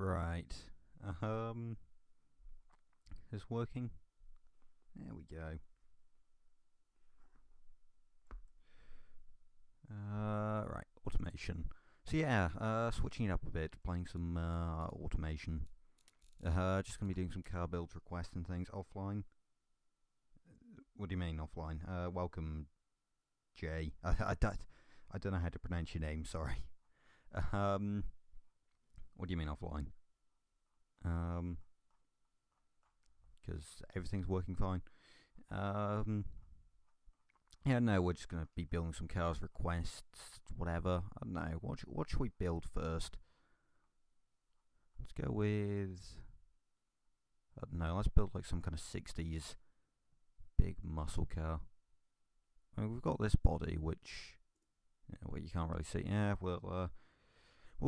Right. Um, is working? There we go. Right, automation. So yeah, switching it up a bit, playing some automation. Just gonna be doing some car build requests and things offline. What do you mean offline? Welcome, Jay. I don't know how to pronounce your name. Sorry. Um, what do you mean offline? Because everything's working fine. Yeah, no, we're just going to be building some cars, requests, whatever. I don't know. What should we build first? Let's go with... I don't know, let's build like some kind of 60s big muscle car. I mean, we've got this body, which... well, you can't really see. Yeah, we'll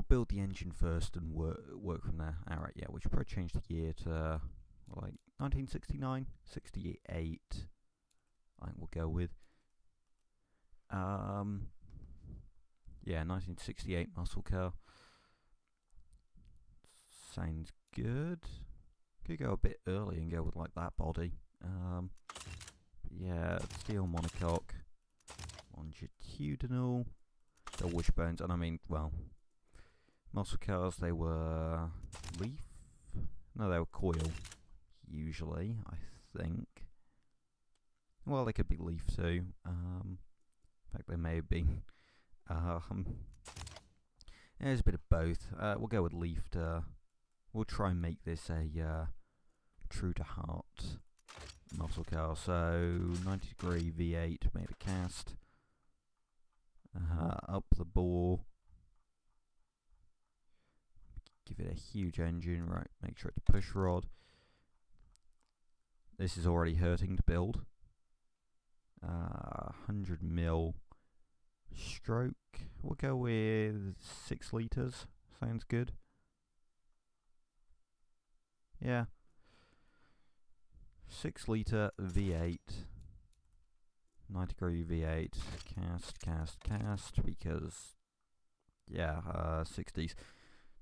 build the engine first and work from there. Alright, yeah, we should probably change the year to, like, 1969? 68, I think we'll go with. Yeah, 1968 muscle car. Sounds good. Could go a bit early and go with like that body. Yeah, steel monocoque, longitudinal, the wishbones, and I mean, well, muscle cars, they were leaf? No, they were coil, usually, I think. Well, they could be leaf too. In fact, they may have been. There's a bit of both. We'll go with leafed. We'll try and make this a true to heart muscle car. So 90-degree V8 made a cast. Up the bore. Give it a huge engine. Right, make sure it's push rod. This is already hurting to build. 100 mil stroke. We'll go with 6 litres. Sounds good. Yeah. 6 litre V8. 90-degree V8. Cast. Because, yeah, 60s.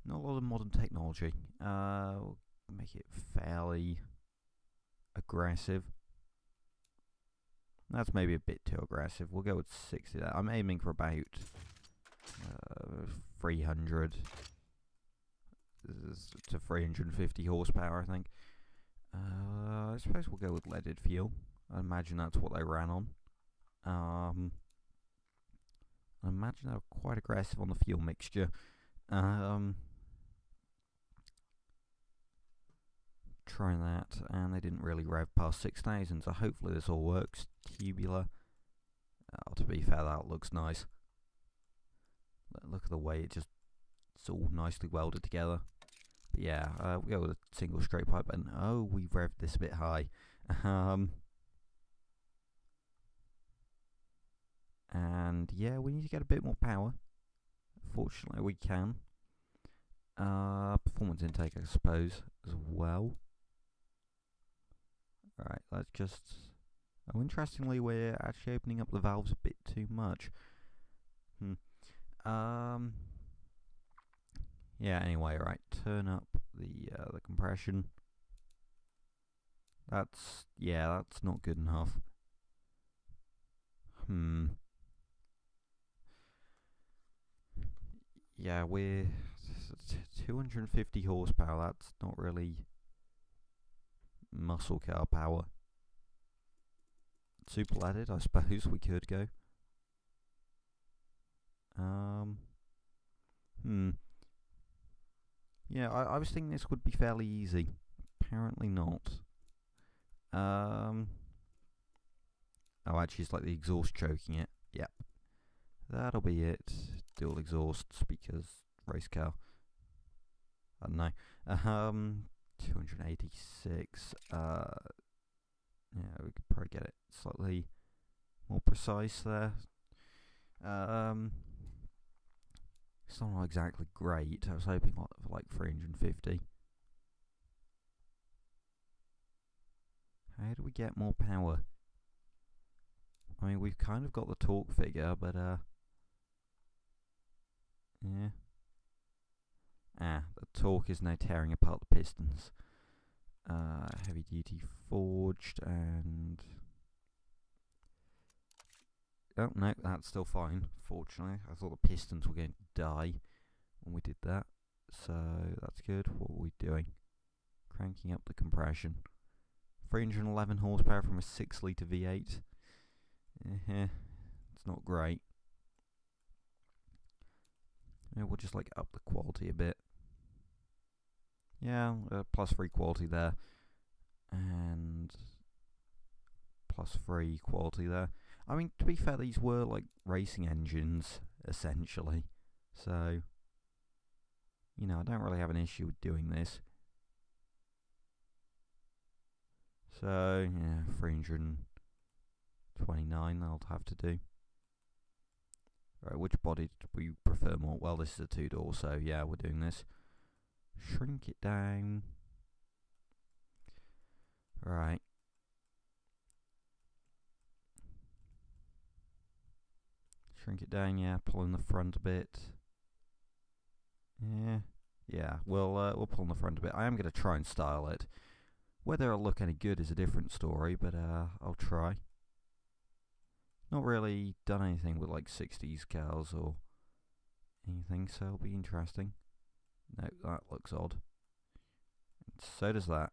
Not a lot of modern technology. We'll make it fairly aggressive. That's maybe a bit too aggressive. We'll go with 60. I'm aiming for about 300 to 350 horsepower, I think. I suppose we'll go with leaded fuel. I imagine that's what they ran on. I imagine they were quite aggressive on the fuel mixture. Trying that, and they didn't really rev past 6,000, so hopefully this all works. Tubular. To be fair, that looks nice. Look at the way it's all nicely welded together. But yeah, we go with a single straight pipe, and oh, we've revved this a bit high. And yeah, we need to get a bit more power. Fortunately, we can. Performance intake, I suppose, as well. Alright, let's just... Oh, interestingly, we're actually opening up the valves a bit too much. Yeah, anyway, right, turn up the compression. That's not good enough. Yeah, we're 250 horsepower, that's not really muscle car power. Super leaded, I suppose we could go. Yeah, I was thinking this would be fairly easy. Apparently not. Oh, actually, it's like the exhaust choking it. Yep. That'll be it. Dual exhausts because race car. I don't know. 286. Yeah, we could probably get it slightly more precise there. It's not exactly great. I was hoping for like 350. How do we get more power? I mean, we've kind of got the torque figure, but yeah. The torque is now tearing apart the pistons. Heavy duty forged and... Oh, no, that's still fine, fortunately. I thought the pistons were going to die when we did that. So, that's good. What were we doing? Cranking up the compression. 311 horsepower from a 6-litre V8. It's not great. Yeah, we'll just up the quality a bit. Yeah, +3 quality there. And +3 quality there. I mean, to be fair, these were racing engines, essentially. So, I don't really have an issue with doing this. So, yeah, 329 I'll have to do. Right, which body do we prefer more? Well, this is a 2-door, so yeah, we're doing this. Shrink it down. Right. Shrink it down, yeah, pull in the front a bit. Yeah, we'll pull in the front a bit. I am going to try and style it. Whether it'll look any good is a different story, but I'll try. Not really done anything with 60s cars or anything, so it'll be interesting. No, that looks odd. And so does that.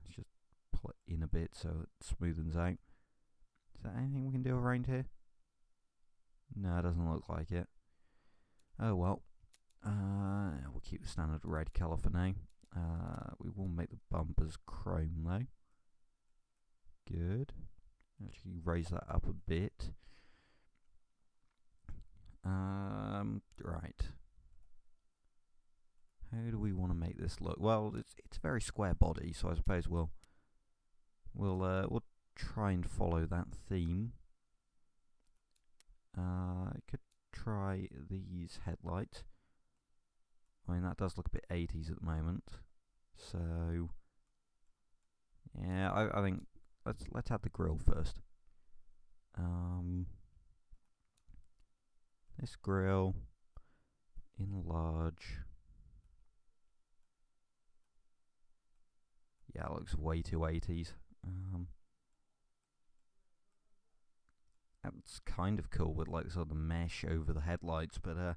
Let's just pull it in a bit so it smoothens out. Is there anything we can do around here? No, it doesn't look like it. Oh well. We'll keep the standard red colour for now. We will make the bumpers chrome though. Good. Actually raise that up a bit. Right. How do we want to make this look? Well, it's a very square body, so I suppose we'll try and follow that theme. I could try these headlights. I mean, that does look a bit 80s at the moment. So, yeah, I think let's add the grille first. This grille, enlarge. Yeah, it looks way too 80s. That's kind of cool with sort of the mesh over the headlights, but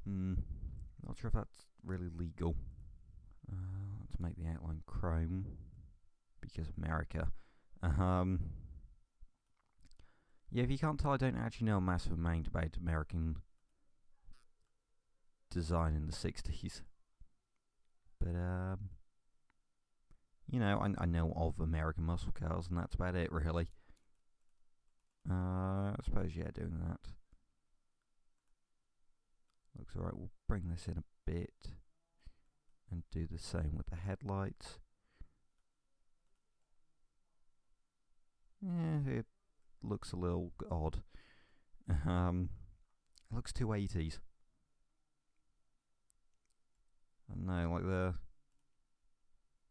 not sure if that's really legal. Let's make the outline chrome because America. Yeah, if you can't tell, I don't actually know a massive amount about American design in the 60s. But, I know of American muscle cars, and that's about it, really. I suppose, yeah, doing that. Looks alright. We'll bring this in a bit and do the same with the headlights. Yeah, it looks a little odd. It looks too 80s. I know,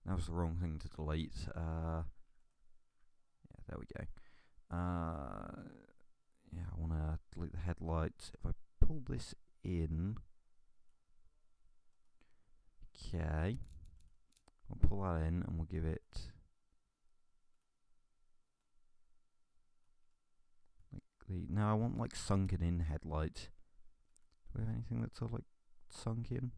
that was the wrong thing to delete. Yeah, there we go. Yeah, I want to delete the headlights. If I pull this in, okay, I'll pull that in and we'll give it now I want sunken in headlights. Do we have anything that's sort of sunk in?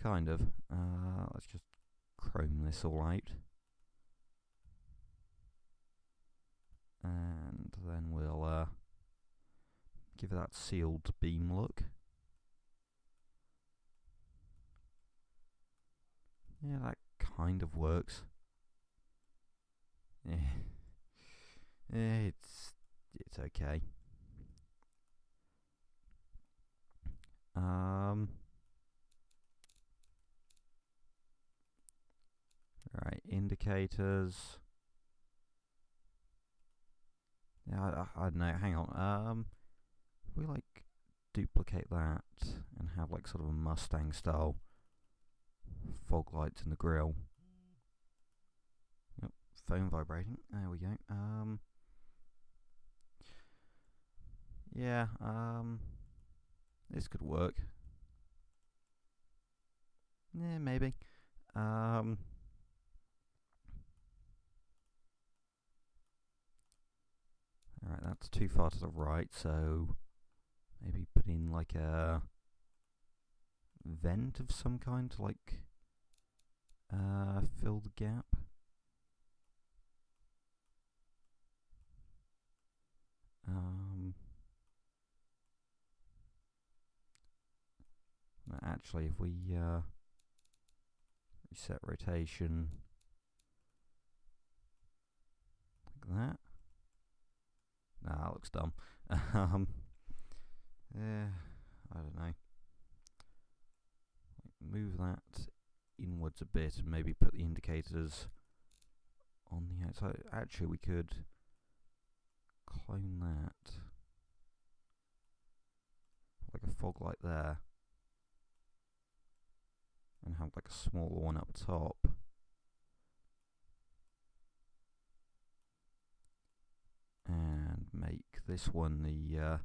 Kind of. Let's just chrome this all out. And then we'll give it that sealed beam look. Yeah, that kind of works. Yeah. It's okay. Right, indicators. Yeah, I don't know. Hang on. If we duplicate that and have sort of a Mustang style fog lights in the grille. Yep, phone vibrating. There we go. Yeah, this could work. Yeah, maybe. Alright, that's too far to the right, so maybe put in like a vent of some kind to like fill the gap. Actually, if we reset rotation like that. Nah, that looks dumb. Yeah, I don't know. Move that inwards a bit and maybe put the indicators on the outside. Actually, we could clone that. Like a fog light there. And have like a smaller one up top. And make this one the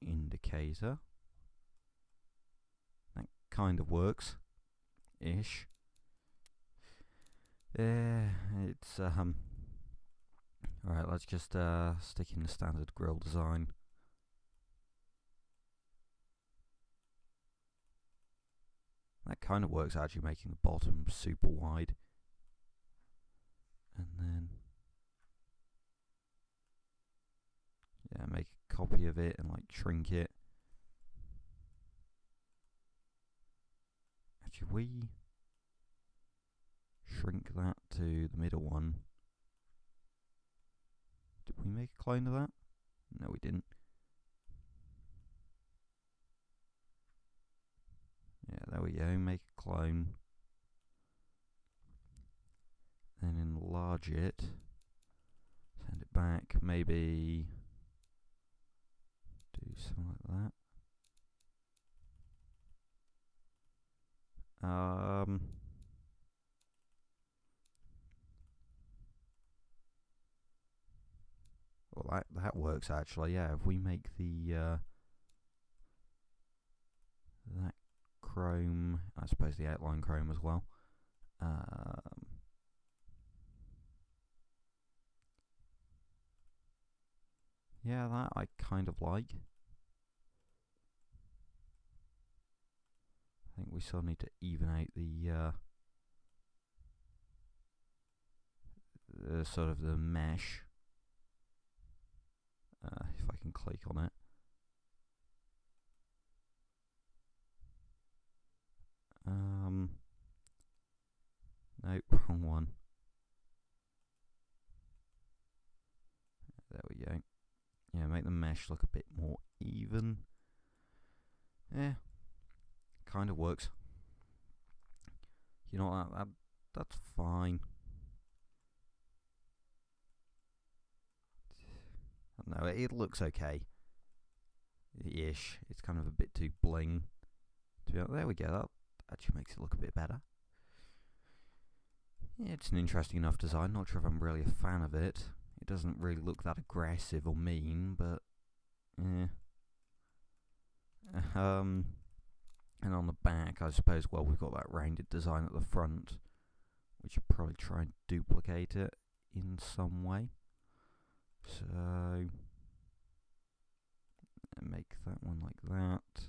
indicator. That kind of works. Ish. It's alright, let's just stick in the standard grill design. That kind of works, actually, making the bottom super wide. And then yeah, make a copy of it and like shrink it. Actually, we shrink that to the middle one. Did we make a clone of that? No, we didn't. Yeah, there we go, make a clone. Then enlarge it. Send it back, maybe do something like that. Well, that works actually. Yeah, if we make the that chrome, I suppose the outline chrome as well. Yeah, that I kind of like. I think we still need to even out the sort of the mesh. If I can click on it. Nope, wrong one. There we go. Yeah, make the mesh look a bit more even. Yeah, kind of works. You know what? That's fine. I don't know, it looks okay. Ish. It's kind of a bit too bling. There we go. That actually makes it look a bit better. Yeah, it's an interesting enough design. Not sure if I'm really a fan of it. It doesn't really look that aggressive or mean, but yeah. And on the back, I suppose, well, we've got that rounded design at the front. We should probably try and duplicate it in some way. So make that one like that,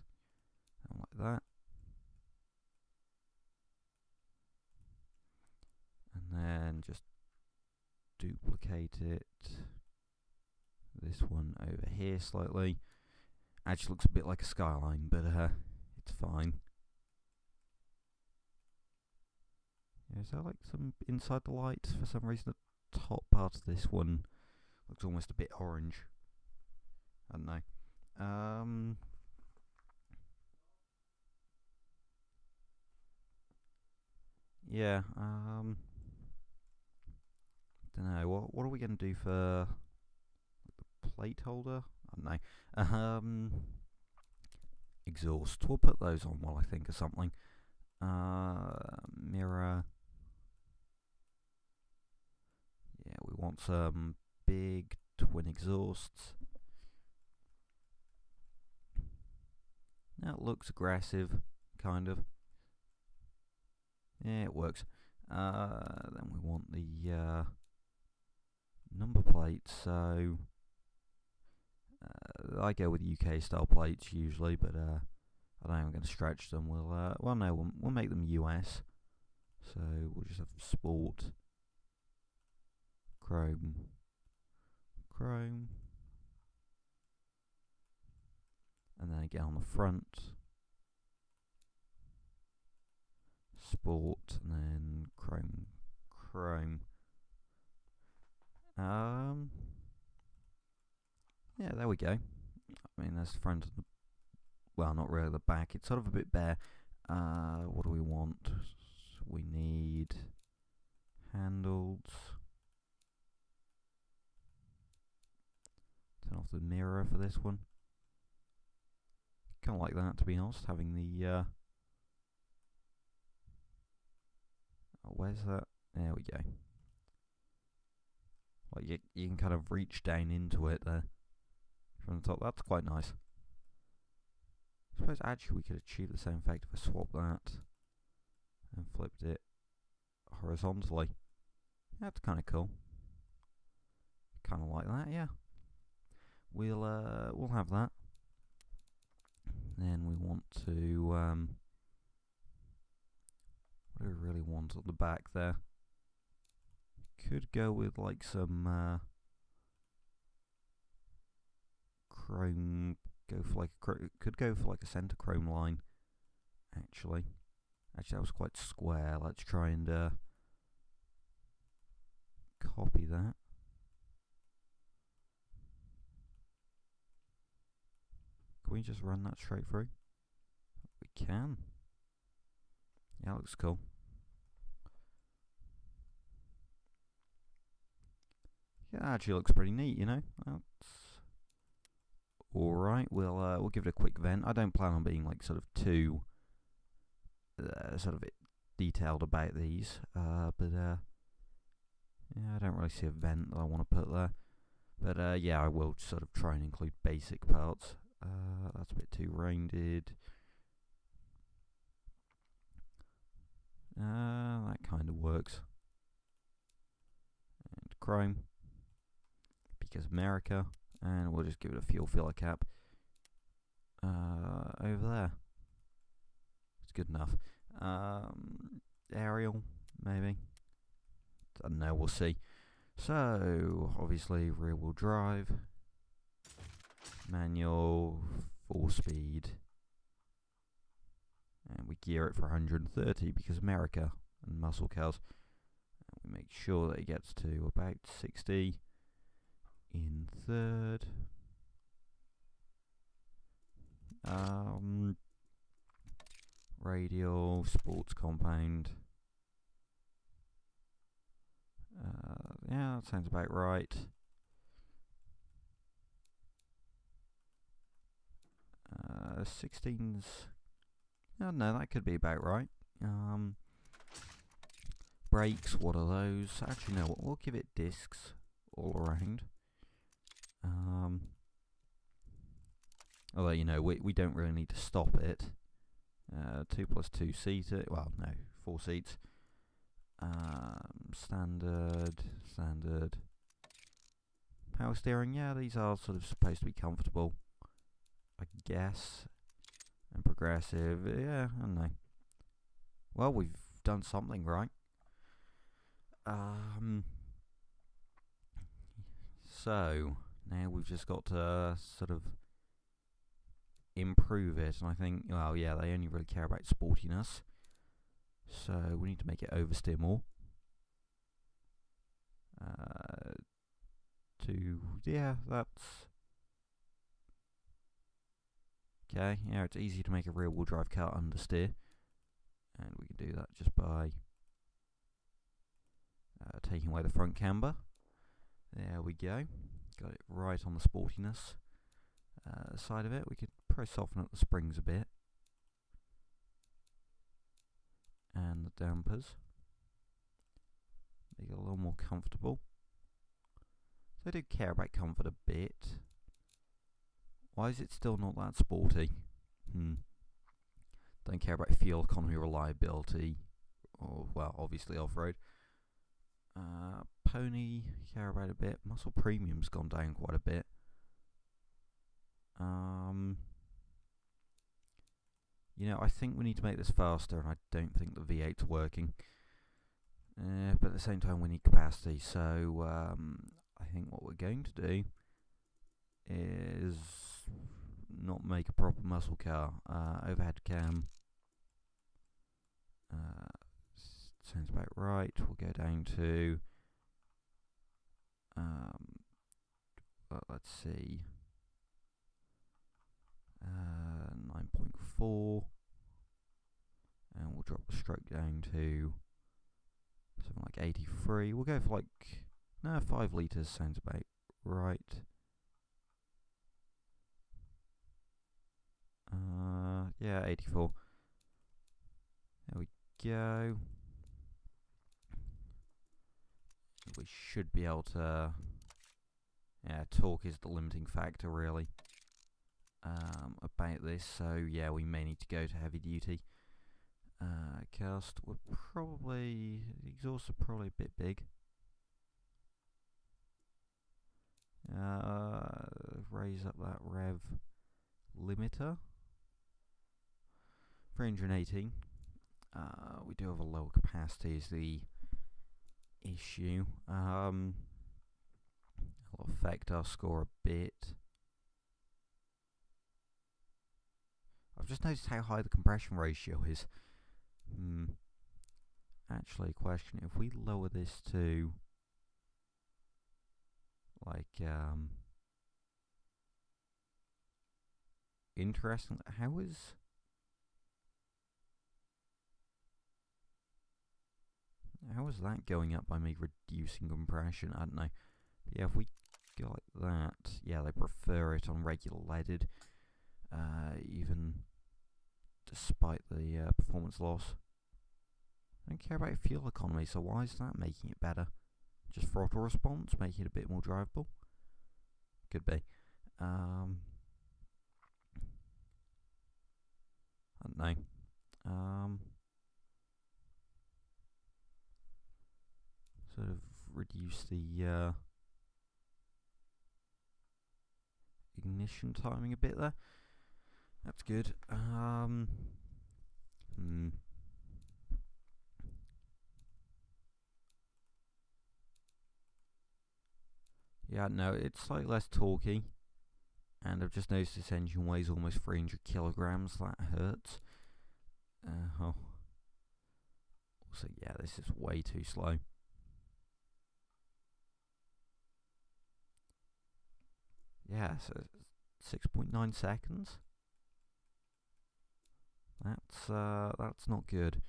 and like that. And then just duplicate it. This one over here slightly. Actually looks a bit like a skyline, but it's fine. Yeah, is there like some inside the light? For some reason the top part of this one looks almost a bit orange. I don't know. Yeah, don't know. What are we going to do for the plate holder? I don't know. Exhaust. We'll put those on while I think of something. Mirror. Yeah, we want some big twin exhausts. That looks aggressive, kind of. Yeah, it works. Then we want the number plates, so I go with UK style plates usually, but I don't think I'm going to stretch them. We'll make them US. So we'll just have sport, chrome, and then again on the front, sport, and then chrome. Yeah, there we go. I mean, there's the front of the, well, not really the back. It's sort of a bit bare. What do we want? We need handles. Turn off the mirror for this one. Kind of like that, to be honest, having the where's that? There we go. Like you can kind of reach down into it there from the top. That's quite nice. I suppose actually we could achieve the same effect if I swapped that and flipped it horizontally. Yeah, that's kind of cool. Kind of like that, yeah. We'll have that. Then we want to what do we really want at the back there? Could go with like some chrome. Could go for like a center chrome line. Actually, that was quite square. Let's try and copy that. Can we just run that straight through? We can. Yeah, looks cool. Yeah, actually looks pretty neat, you know. That's all right. We'll give it a quick vent. I don't plan on being like sort of too sort of detailed about these, but yeah, I don't really see a vent that I want to put there. But yeah, I will sort of try and include basic parts. That's a bit too rounded. That kind of works. And chrome, because America, and we'll just give it a fuel filler cap over there. It's good enough. Aerial, maybe. I don't know, we'll see. So, obviously, rear wheel drive, manual, 4-speed, and we gear it for 130 because America and muscle cars. And we make sure that it gets to about 60 in third. Radial, sports compound. Yeah, that sounds about right. 16s. Oh, no, that could be about right. Brakes, what are those? Actually, no, we'll give it discs all around. Although, you know, we don't really need to stop it. 2 plus 2 seater. Well, no, 4 seats. Standard. Power steering, yeah, these are sort of supposed to be comfortable, I guess. And progressive, yeah, I don't know. Well, we've done something right. So, now we've just got to sort of improve it, and I think, well, yeah, they only really care about sportiness. So, we need to make it oversteer more. Yeah, that's okay. Yeah, it's easy to make a rear-wheel drive car understeer, and we can do that just by taking away the front camber. There we go. Got it right on the sportiness side of it. We could probably soften up the springs a bit and the dampers. Make it a little more comfortable. So I do care about comfort a bit. Why is it still not that sporty? Don't care about fuel economy, reliability, or, well, obviously off-road. Pony, care about a bit. Muscle Premium's gone down quite a bit. You know, I think we need to make this faster, and I don't think the V8's working. But at the same time, we need capacity, so I think what we're going to do is not make a proper muscle car. Overhead cam. Sounds about right. We'll go down to well, let's see, 9.4, and we'll drop the stroke down to something like 83. We'll go for like, no, 5 litres sounds about right. Yeah, 84. There we go. We should be able to, yeah, torque is the limiting factor really about this, so yeah, we may need to go to heavy duty. Cast, we're probably, the exhausts are probably a bit big. Raise up that rev limiter. 318. We do have a lower capacity is the issue. It'll affect our score a bit. I've just noticed how high the compression ratio is. Actually, question, if we lower this to like interesting, how is that going up by me reducing compression? I don't know. But yeah, if we go like that, yeah, they prefer it on regular leaded, even despite the performance loss. I don't care about fuel economy, so why is that making it better? Just throttle response, making it a bit more drivable? Could be. I don't know. Sort of reduce the ignition timing a bit there. That's good. Yeah, no, it's slightly less torquey, and I've just noticed this engine weighs almost 300 kilograms. That hurts. Also, yeah, this is way too slow. Yeah, so 6.9 seconds. That's not good.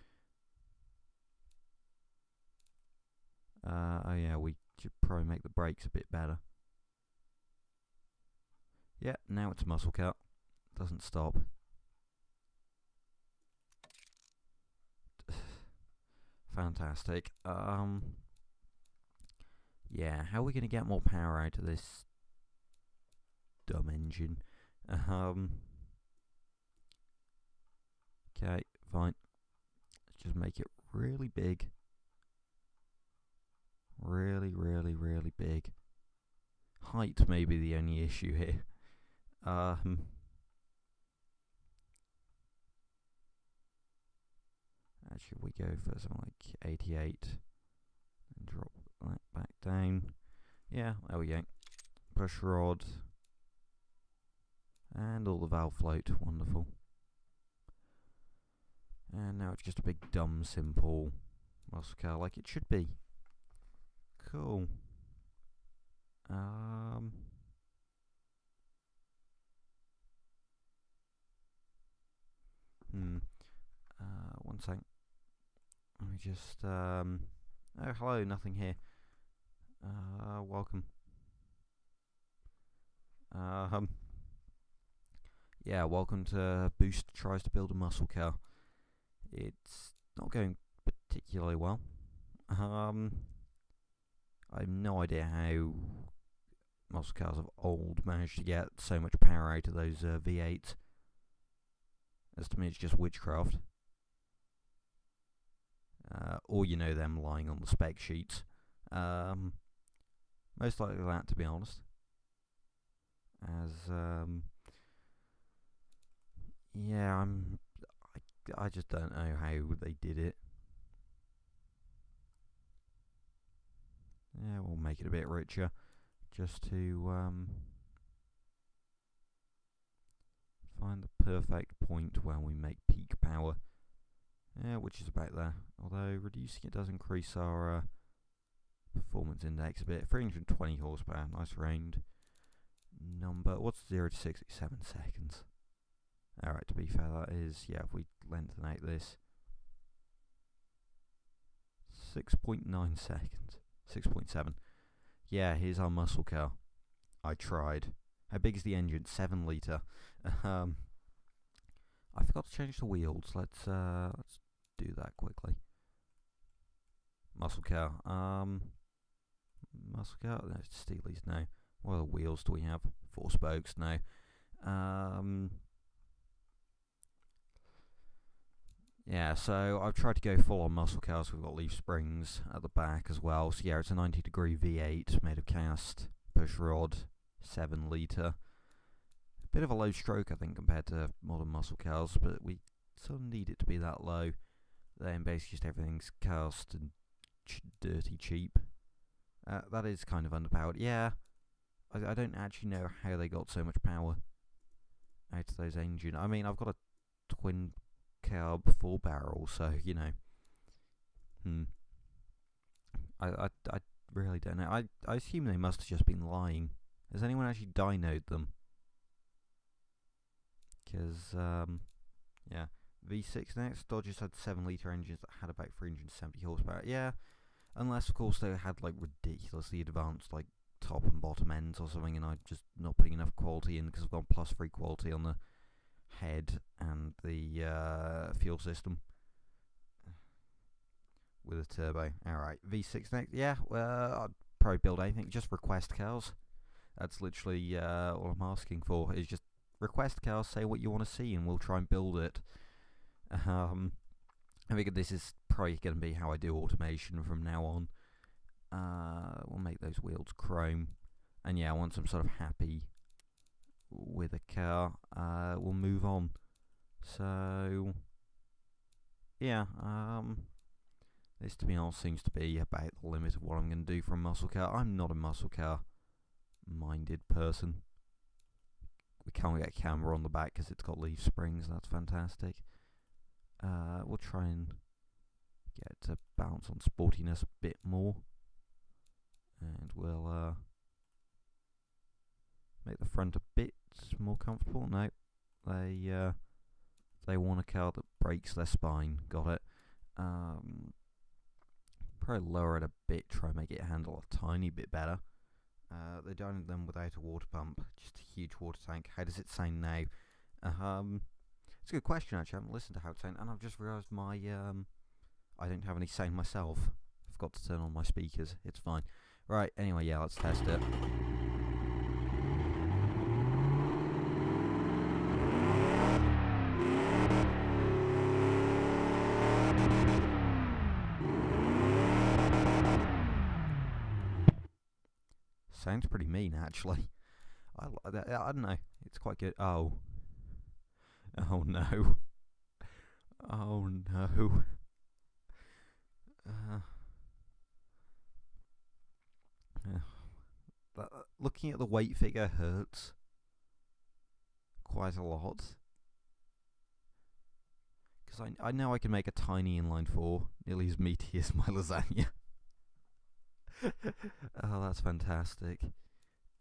Oh yeah, we should probably make the brakes a bit better. Yeah, now it's muscle car. Doesn't stop. Fantastic. Yeah, how are we going to get more power out of this dumb engine? Okay, fine. Let's just make it really big. Really, really, really big. Height may be the only issue here. Actually, we go for something like 88 and drop that back down. Yeah, there we go. Push rod and all the valve float. Wonderful. And now it's just a big, dumb, simple muscle car like it should be. Cool. One sec. Let me just, oh, hello, nothing here. Welcome. Yeah, welcome to Boost Tries to Build a Muscle Car. It's not going particularly well. I have no idea how muscle cars of old managed to get so much power out of those V8s. As to me, it's just witchcraft. Or, you know, them lying on the spec sheets. Most likely that, to be honest. As, yeah, I just don't know how they did it. Yeah, we'll make it a bit richer, just to find the perfect point where we make peak power. Yeah, which is about there. Although reducing it does increase our performance index a bit. 320 horsepower, nice round number. What's 0 to 60? 7 seconds. Alright, to be fair, that is, yeah, if we lengthen out this, 6.9 seconds. 6.7. Yeah, here's our muscle car. I tried. How big is the engine? 7 litre. I forgot to change the wheels. Let's do that quickly. Muscle car. Muscle car. No, Steely's no. What other wheels do we have? 4 spokes. No. Yeah, so I've tried to go full on muscle cars. We've got leaf springs at the back as well. So yeah, it's a 90-degree V8 made of cast, push rod, 7 litre. Bit of a low stroke, I think, compared to modern muscle cars, but we sort of need it to be that low. Then basically just everything's cast and dirty cheap. That is kind of underpowered. Yeah, I don't actually know how they got so much power out of those engine. I mean, I've got a twin carb 4-barrel, so you know. I really don't know. I assume they must have just been lying. Has anyone actually dynoed them? Because yeah, V6 next. Dodgers had 7 litre engines that had about 370 horsepower. Yeah, unless of course they had like ridiculously advanced like top and bottom ends or something, and I'm just not putting enough quality in because I've got +3 quality on the head and the fuel system with a turbo. Alright, V6 next. Yeah, well, I'd probably build anything. Just request cars. That's literally all I'm asking for, is just request cars, say what you want to see, and we'll try and build it. I figured this is probably going to be how I do automation from now on. We'll make those wheels chrome. And yeah, once I'm sort of happy with a car, we'll move on. So yeah, this to be honest seems to be about the limit of what I'm going to do for a muscle car. I'm not a muscle car minded person. We can't get a camera on the back because it's got leaf springs. That's fantastic. We'll try and get to bounce on sportiness a bit more, and we'll make the front a bit more comfortable. No, they want a car that breaks their spine. Got it. Probably lower it a bit. Try and make it handle a tiny bit better. They done them without a water pump, just a huge water tank. How does it sound now? It's a good question, actually. I haven't listened to how it sounds, and I've just realised my I don't have any sound myself. I've got to turn on my speakers. It's fine. Right, anyway, yeah, let's test it. Sounds pretty mean, actually. I don't know. It's quite good. Oh. Oh no. Oh no. Looking at the weight figure hurts quite a lot. Because I know I can make a tiny inline 4, nearly as meaty as my lasagna. Oh, that's fantastic.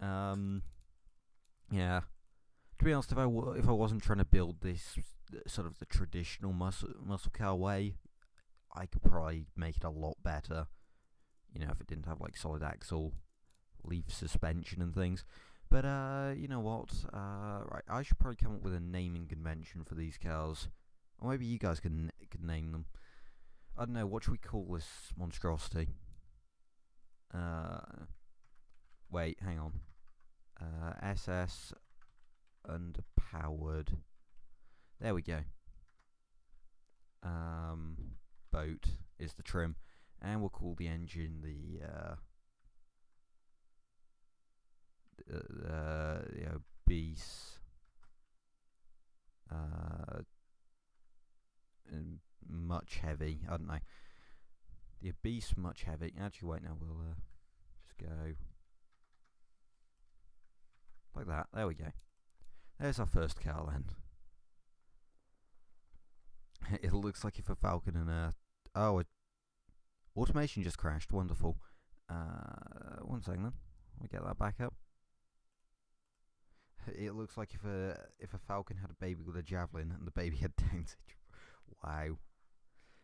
Yeah. To be honest, if I wasn't trying to build this sort of the traditional muscle car way, I could probably make it a lot better. You know, if it didn't have like solid axle, leaf suspension and things. But you know what? Right, I should probably come up with a naming convention for these cars, or maybe you guys can name them. I don't know. What should we call this monstrosity? Wait, hang on. SS underpowered. There we go. Boat is the trim, and we'll call the engine the obese much heavy. I don't know. The obese much heavy. Actually, wait. Now we'll just go like that. There we go. There's our first car then. It looks like if a Falcon and a automation just crashed. Wonderful. 1 second then. We get that back up. It looks like if a Falcon had a baby with a Javelin and the baby had Down syndrome. Wow.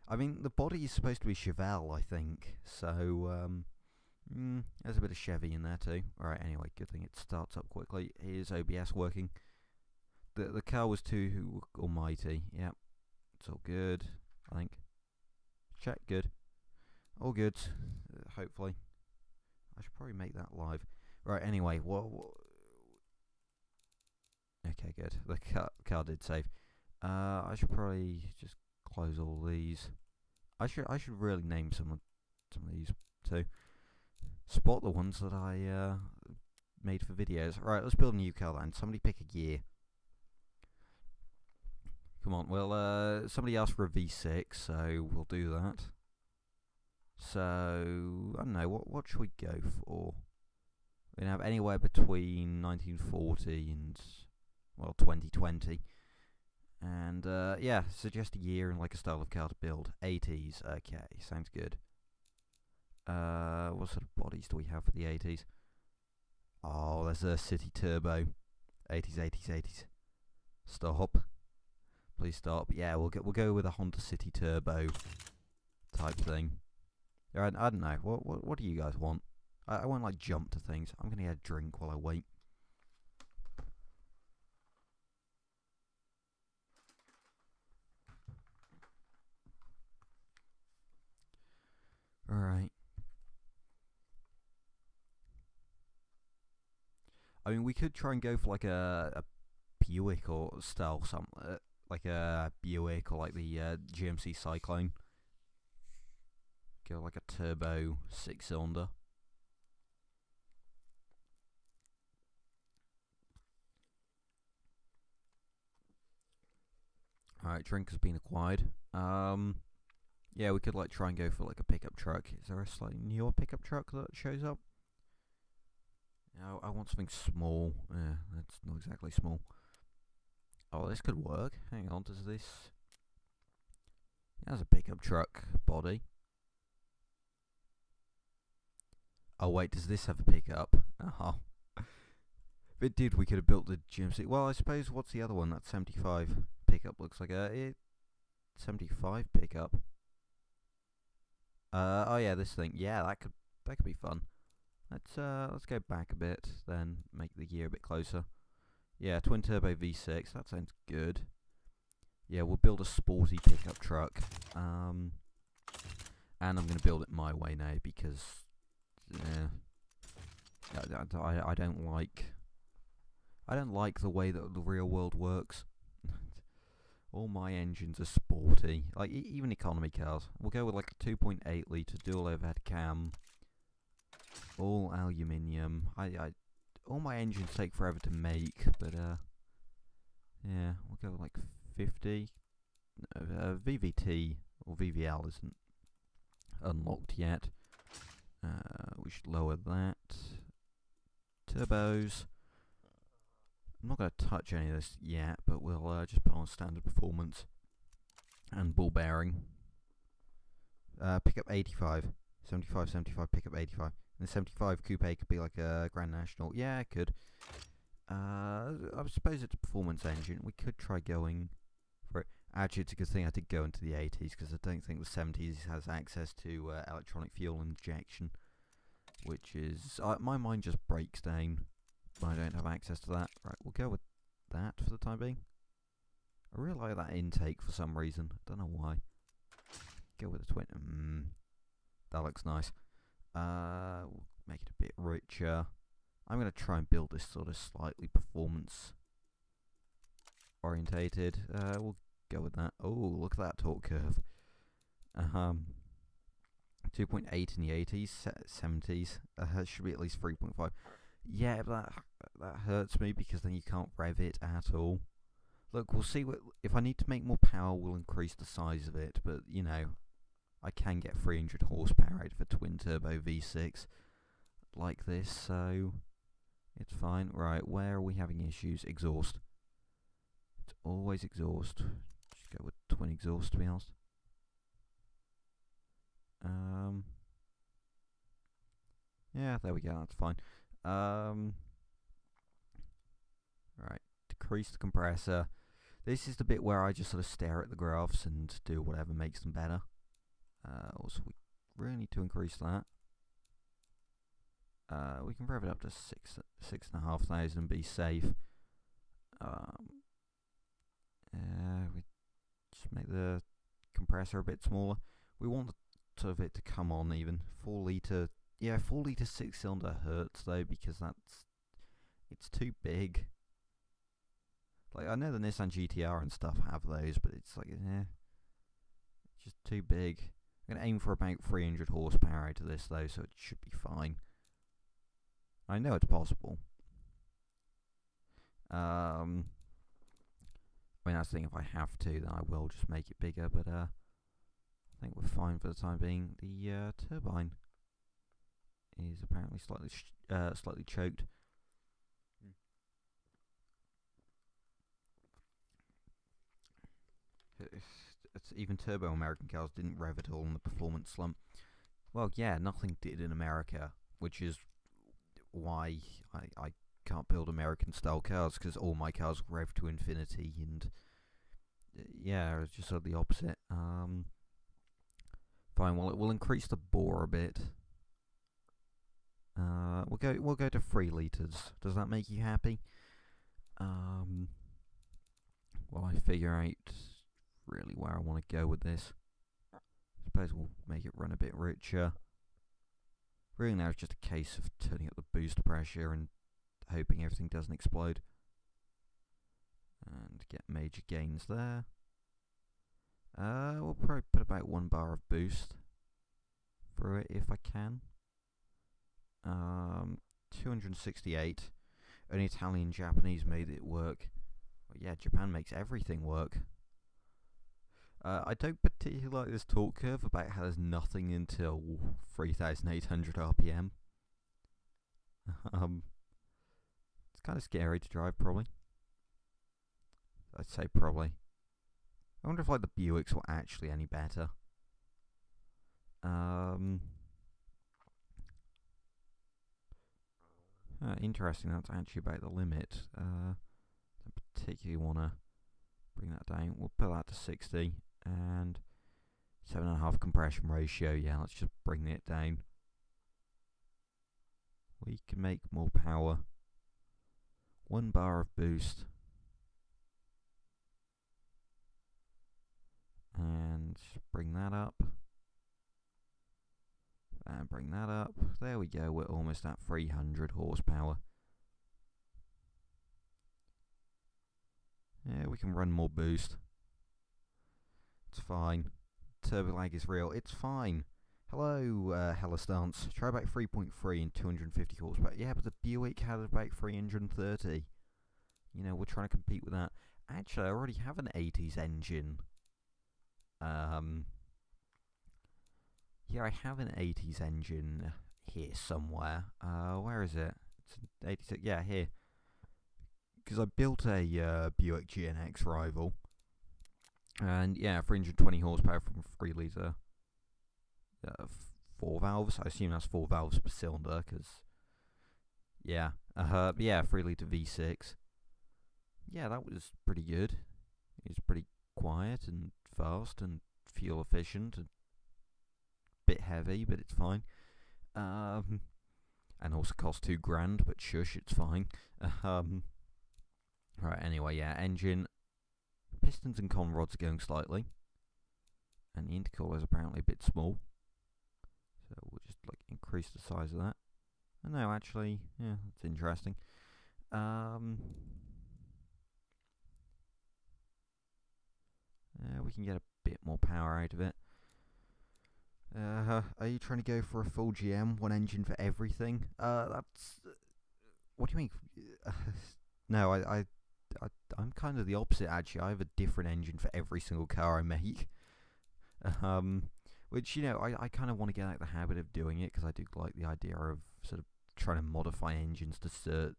I mean, the body is supposed to be Chevelle, I think. So there's a bit of Chevy in there too. Alright, anyway, good thing it starts up quickly. Here's OBS working. The car was too almighty. Yep. It's all good, I think. Check, good. All good, hopefully. I should probably make that live. Right, anyway, what okay, good. The car did save. I should probably just close all these. I should really name some of these too. Spot the ones that I made for videos. Right, let's build a new car then. Somebody pick a gear. Come on, well, somebody asked for a V6, so we'll do that. So, I don't know, what should we go for? We can have anywhere between 1940 and, well, 2020. And, yeah, suggest a year and, like, a style of car to build. 80s, okay, sounds good. What sort of bodies do we have for the 80s? Oh, there's a City Turbo. 80s. Stop. Please stop. Yeah, we'll go with a Honda City Turbo type thing. I don't know. What do you guys want? I won't like jump to things. I'm gonna get a drink while I wait. All right. I mean, we could try and go for like a Buick or style something. Like a Buick or like the GMC Cyclone. Go like a turbo 6-cylinder. Alright, drink has been acquired. Yeah, we could like try and go for like a pickup truck. Is there a slightly newer pickup truck that shows up? No, I want something small. Yeah, that's not exactly small. Oh, this could work. Hang on, does this... It has a pickup truck body. Oh wait, does this have a pickup? Oh. If it did, we could have built the GMC. Well, I suppose, what's the other one? That 75 pickup looks like a... 75 pickup. Oh yeah, this thing. Yeah, that could be fun. Let's go back a bit, then make the gear a bit closer. Yeah, twin turbo V6. That sounds good. Yeah, we'll build a sporty pickup truck. And I'm gonna build it my way now because I don't like the way that the real world works. All my engines are sporty, like even economy cars. We'll go with like a 2.8 litre dual overhead cam, all aluminium. All my engines take forever to make, but yeah, we'll go with like 50. VVT or VVL isn't unlocked yet. We should lower that. Turbos. I'm not going to touch any of this yet, but we'll just put on standard performance and ball bearing. Pickup 85, 75, pickup 85. And the 75 coupe could be like a Grand National. Yeah, it could. I suppose it's a performance engine. We could try going for it. Actually, it's a good thing I did go into the 80s because I don't think the 70s has access to electronic fuel injection, which is my mind just breaks down when I don't have access to that. Right, we'll go with that for the time being. I really like that intake for some reason. I don't know why. Go with the twin. That looks nice. We'll make it a bit richer. I'm going to try and build this sort of slightly performance orientated. We'll go with that. Oh, look at that torque curve. 2.8 in the 80s, 70s. Should be at least 3.5. Yeah, but that hurts me because then you can't rev it at all. Look, we'll see. If I need to make more power, we'll increase the size of it. But, you know, I can get 300 horsepower out of a twin-turbo V6 like this, so it's fine. Right, where are we having issues? Exhaust. It's always exhaust. Just go with twin exhaust, to be honest. Yeah, there we go, that's fine. Right, decrease the compressor. This is the bit where I just sort of stare at the graphs and do whatever makes them better. Also, we really need to increase that. We can rev it up to 6,500 and be safe. We just make the compressor a bit smaller. We want sort of it to come on even. 4 litre, yeah, 4 litre 6-cylinder hurts though because it's too big. Like I know the Nissan GTR and stuff have those, but it's like it's just too big. I'm gonna aim for about 300 horsepower out of this though, so it should be fine. I know it's possible. I mean, that's the thing, if I have to, then I will just make it bigger, but I think we're fine for the time being. The turbine is apparently slightly choked. It's even turbo American cars didn't rev at all in the performance slump. Well, yeah, nothing did in America, which is why I can't build American style cars, because all my cars rev to infinity, and yeah, it's just sort of the opposite. Fine, well, it will increase the bore a bit. We'll go to 3 litres. Does that make you happy? While I figure out really where I want to go with this. I suppose we'll make it run a bit richer. Really now it's just a case of turning up the boost pressure and hoping everything doesn't explode. And get major gains there. We'll probably put about 1 bar of boost through it if I can. 268. Only Italian and Japanese made it work. Well, yeah, Japan makes everything work. I don't particularly like this torque curve about how there's nothing until 3,800 RPM. It's kind of scary to drive, probably. I'd say probably. I wonder if like the Buicks were actually any better. Interesting, that's actually about the limit. Don't particularly want to bring that down. We'll put that to 60 and 7.5 compression ratio. Yeah, let's just bring it down. We can make more power. 1 bar of boost. And bring that up. And bring that up. There we go, we're almost at 300 horsepower. Yeah, we can run more boost. It's fine. Turbo lag is real. It's fine. Hello, Hella Stance. Try about 3.3 and 250 horsepower. Yeah, but the Buick had about 330. You know, we're trying to compete with that. Actually, I already have an 80s engine. Yeah, I have an 80s engine here somewhere. Where is it? It's an 86. Yeah, here. Because I built a Buick GNX rival. And yeah, 320 horsepower from 3 litre. 4 valves. I assume that's 4 valves per cylinder, because yeah. Yeah, 3 litre V6. Yeah, that was pretty good. It was pretty quiet and fast and fuel efficient and bit heavy, but it's fine. And also cost $2,000, but shush, it's fine. Right, anyway, yeah, engine. Pistons and con rods are going slightly. And the intercooler is apparently a bit small. So we'll just like increase the size of that. No, actually, yeah, that's interesting. We can get a bit more power out of it. Are you trying to go for a full GM, one engine for everything? That's what do you mean? No, I'm kind of the opposite actually. I have a different engine for every single car I make. Um, which I kind of want to get out of the habit of doing it because I do like the idea of sort of trying to modify engines to fit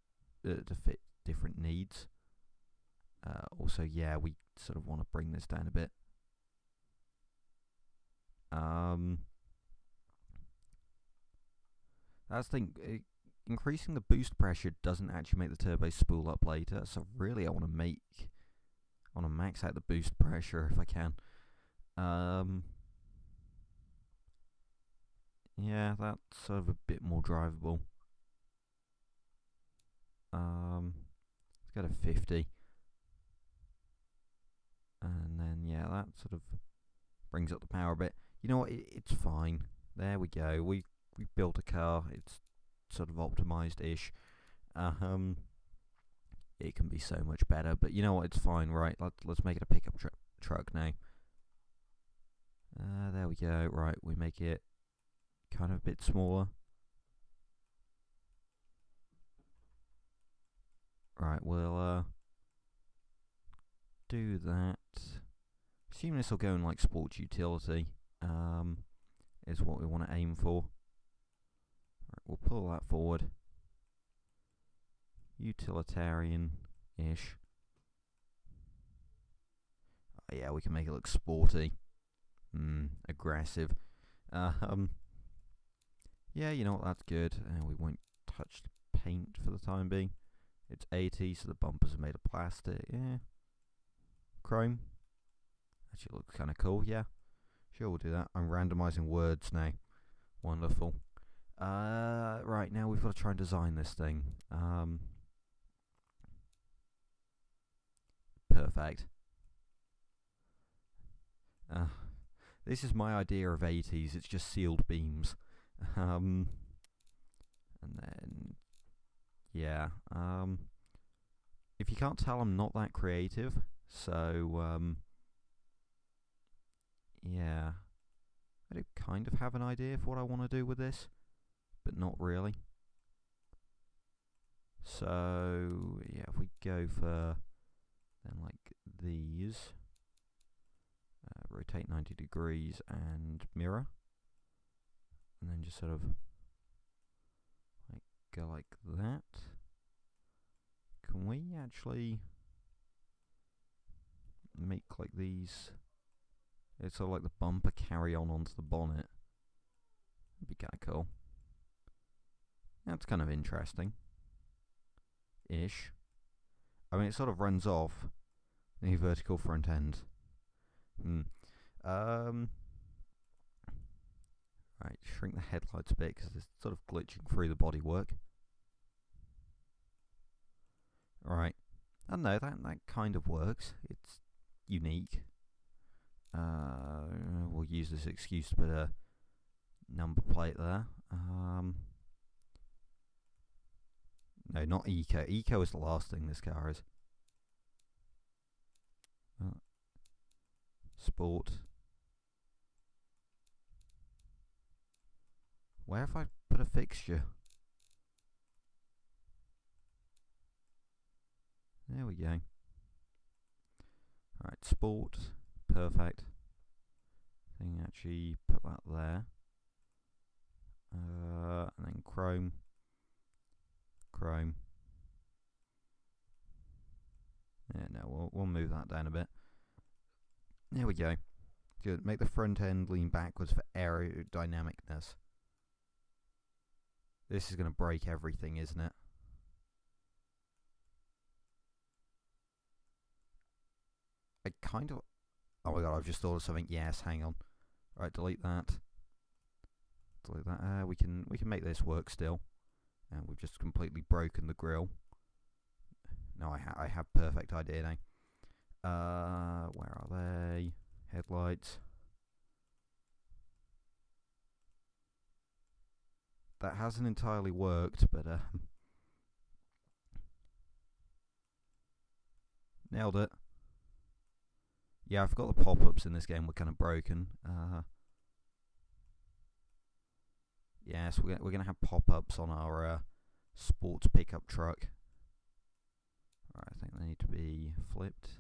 different needs. Also, yeah, we sort of want to bring this down a bit. That's the thing. Increasing the boost pressure doesn't actually make the turbo spool up later. So really, I want to max out the boost pressure if I can. Yeah, that's sort of a bit more drivable. Let's go to 50. And then, yeah, that sort of brings up the power a bit. You know what? It's fine. There we go. We built a car. It's sort of optimized-ish. It can be so much better, but you know what? It's fine, right? Let's make it a pickup truck now. There we go. Right, we make it kind of a bit smaller. Right, we'll do that. Assume this will go in like sports utility. Is what we want to aim for. Right, we'll pull that forward. Utilitarian-ish. Oh, yeah, we can make it look sporty. Aggressive. Yeah, you know what, that's good. We won't touch the paint for the time being. It's 80, so the bumpers are made of plastic. Yeah. Chrome. Actually looks kind of cool, yeah. Sure, we'll do that. I'm randomizing words now. Wonderful. Right, now we've got to try and design this thing. Perfect. This is my idea of 80s. It's just sealed beams. And then, yeah. If you can't tell, I'm not that creative. So, yeah. I do kind of have an idea for what I want to do with this, but not really. So, yeah, if we go for then like these, rotate 90 degrees and mirror, and then just sort of like go like that. Can we actually make like these? It's sort of like the bumper carry onto the bonnet. That'd be kind of cool. That's kind of interesting. Ish. I mean, it sort of runs off the vertical front end. Right, shrink the headlights a bit because it's sort of glitching through the bodywork. Right. I don't know, that kind of works. It's unique. We'll use this excuse to put a number plate there. No, not eco. Eco is the last thing this car is. Sport. Where have I put a fixture? There we go. Alright, sport. Perfect. I think actually put that there. And then chrome. Chrome. Yeah, no, we'll move that down a bit. There we go. Good. Make the front end lean backwards for aerodynamicness. This is going to break everything, isn't it? I kind of... Oh my god, I've just thought of something. Yes, hang on. Right, delete that. Delete that. We can make this work still. And we've just completely broken the grill. No, I have perfect idea now. Where are they? Headlights. that hasn't entirely worked, but nailed it. Yeah, I forgot the pop-ups in this game were kind of broken. Yes, we're going to have pop-ups on our sports pickup truck. Alright, I think they need to be flipped.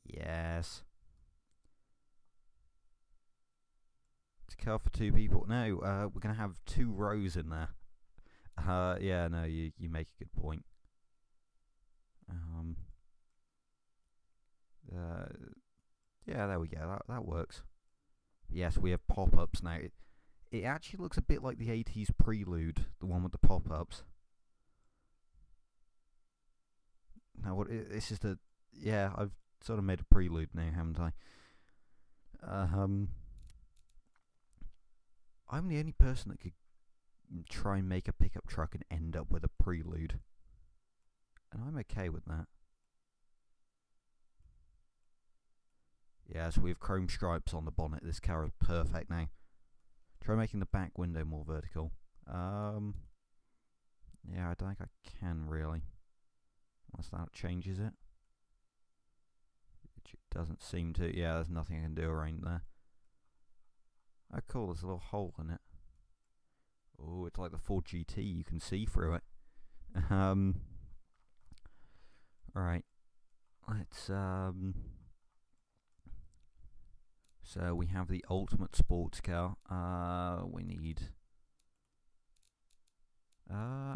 Yes. It's a car for 2 people. No, we're going to have 2 rows in there. Yeah, no, you make a good point. Yeah, there we go. That works. Yes, we have pop-ups now. It actually looks a bit like the 80s Prelude, the one with the pop-ups. Now, this is the... Yeah, I've sort of made a Prelude now, haven't I? I'm the only person that could try and make a pickup truck and end up with a Prelude. And I'm okay with that. Yes, we have chrome stripes on the bonnet. This car is perfect now. Try making the back window more vertical. Yeah, I don't think I can really. Unless that changes it. Which it doesn't seem to. Yeah, there's nothing I can do around there. Oh, cool, there's a little hole in it. Oh, it's like the Ford GT. You can see through it. Alright. Let's, So we have the ultimate sports car. We need...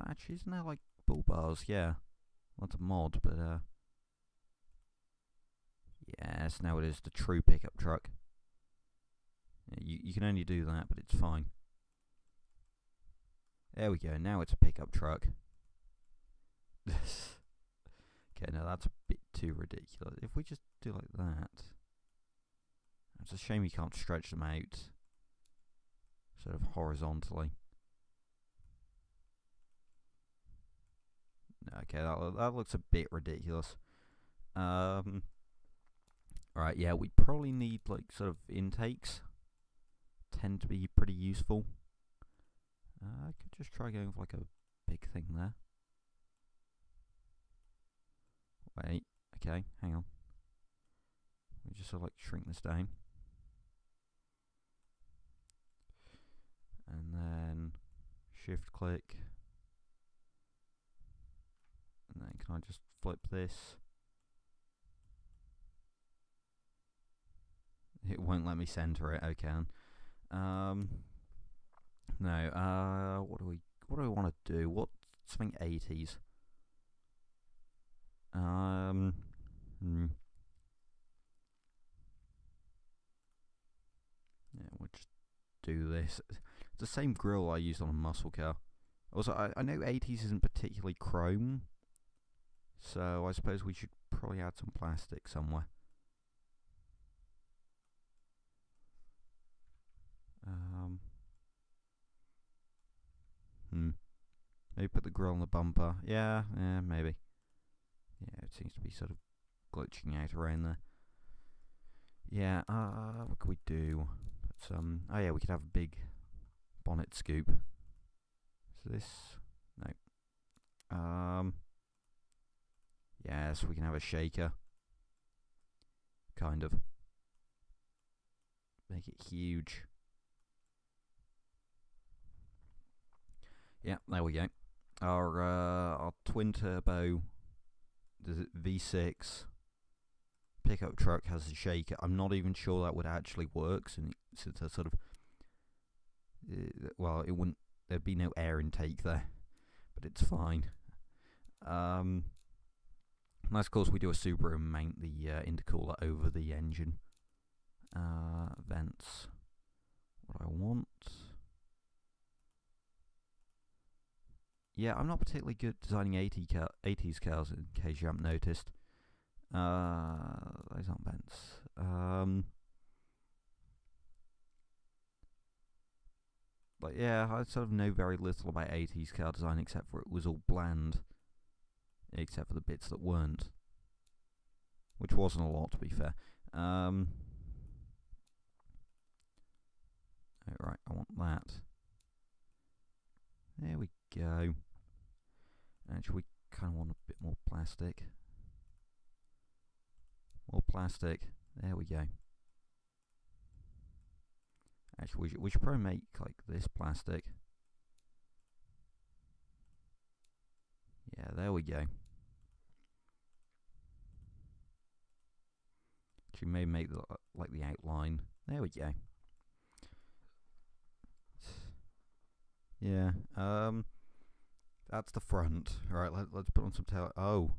actually, isn't there like bull bars? Yeah. Well, it's a mod, but yes, now it is the true pickup truck. Yeah, you can only do that, but it's fine. There we go, now it's a pickup truck. Okay, now that's a bit too ridiculous. If we just do like that... It's a shame you can't stretch them out sort of horizontally. Okay, that looks a bit ridiculous. Alright, yeah, we probably need like sort of intakes. Tend to be pretty useful. I could just try going for like a big thing there. Wait, okay, hang on. We just sort of like shrink this down. And then shift click. And then can I just flip this? It won't let me center it. Okay. No. What do I want to do? What's something 80s? Yeah, we'll just do this. It's the same grill I used on a muscle car. Also, I know 80s isn't particularly chrome, so I suppose we should probably add some plastic somewhere. Maybe put the grill on the bumper. Yeah, maybe. Yeah, it seems to be sort of glitching out around there. Yeah, what could we do? Put some... Oh yeah, we could have a big bonnet scoop. Is this... No. Yes, we can have a shaker. Kind of. Make it huge. Yeah, there we go. Our twin turbo V6 pickup truck has a shaker. I'm not even sure that would actually work, since it's a sort of... well, it wouldn't... There'd be no air intake there, but it's fine. And of course, we do a Subaru and mount the intercooler over the engine. Vents. What I want... Yeah, I'm not particularly good at designing 80s cars, in case you haven't noticed. Those aren't vents. But yeah, I sort of know very little about 80s car design, except for it was all bland. Except for the bits that weren't. Which wasn't a lot, to be fair. Right, I want that. There we go. Actually, we kind of want a bit more plastic. More plastic. There we go. Actually, we should probably make like this plastic. Yeah, there we go. Actually, maybe make the, like the outline. There we go. Yeah. That's the front. Right. Let's put on some tail. Oh,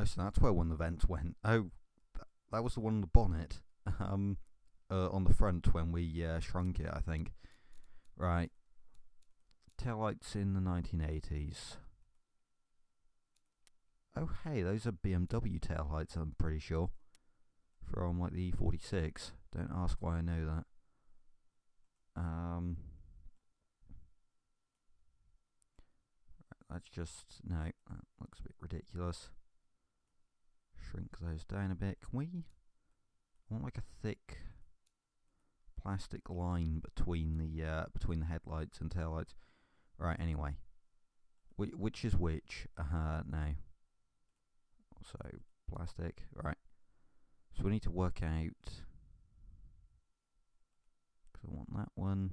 so that's where one of the vents went. Oh, that was the one on the bonnet. On the front when we shrunk it, I think. Right. Taillights in the 1980s. Oh, hey, those are BMW taillights, I'm pretty sure. From like the E46. Don't ask why I know that. Let's just, no, that looks a bit ridiculous. Shrink those down a bit. Can we? I want like a thick plastic line between the headlights and taillights. Right. Anyway, which is which? No. So plastic. Right. So we need to work out. Because I want that one.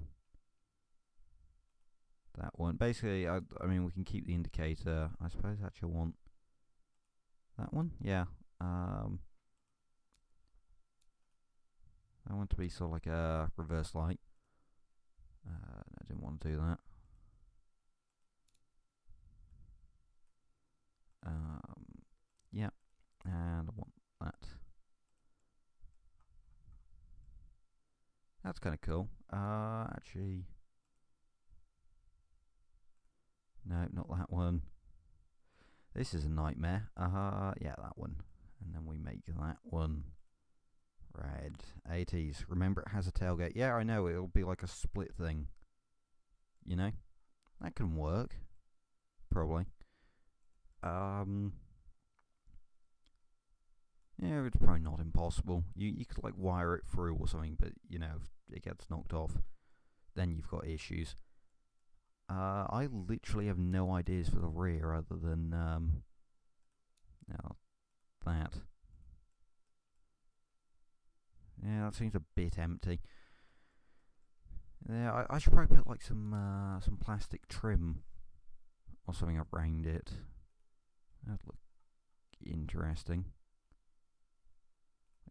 That one. Basically, I mean, we can keep the indicator. I suppose actually I want that one. Yeah. I want to be sort of like a reverse light. I didn't want to do that. Yeah, and I want that. That's kind of cool. Actually, no, not that one. This is a nightmare. Yeah, that one. And then we make that one red. 80s. Remember, it has a tailgate. Yeah, I know. It'll be like a split thing. You know? That can work. Probably. Yeah, it's probably not impossible. You could like wire it through or something, but you know, if it gets knocked off, then you've got issues. I literally have no ideas for the rear other than that. Yeah, that seems a bit empty. Yeah, I should probably put like some plastic trim or something around it. That'd look interesting.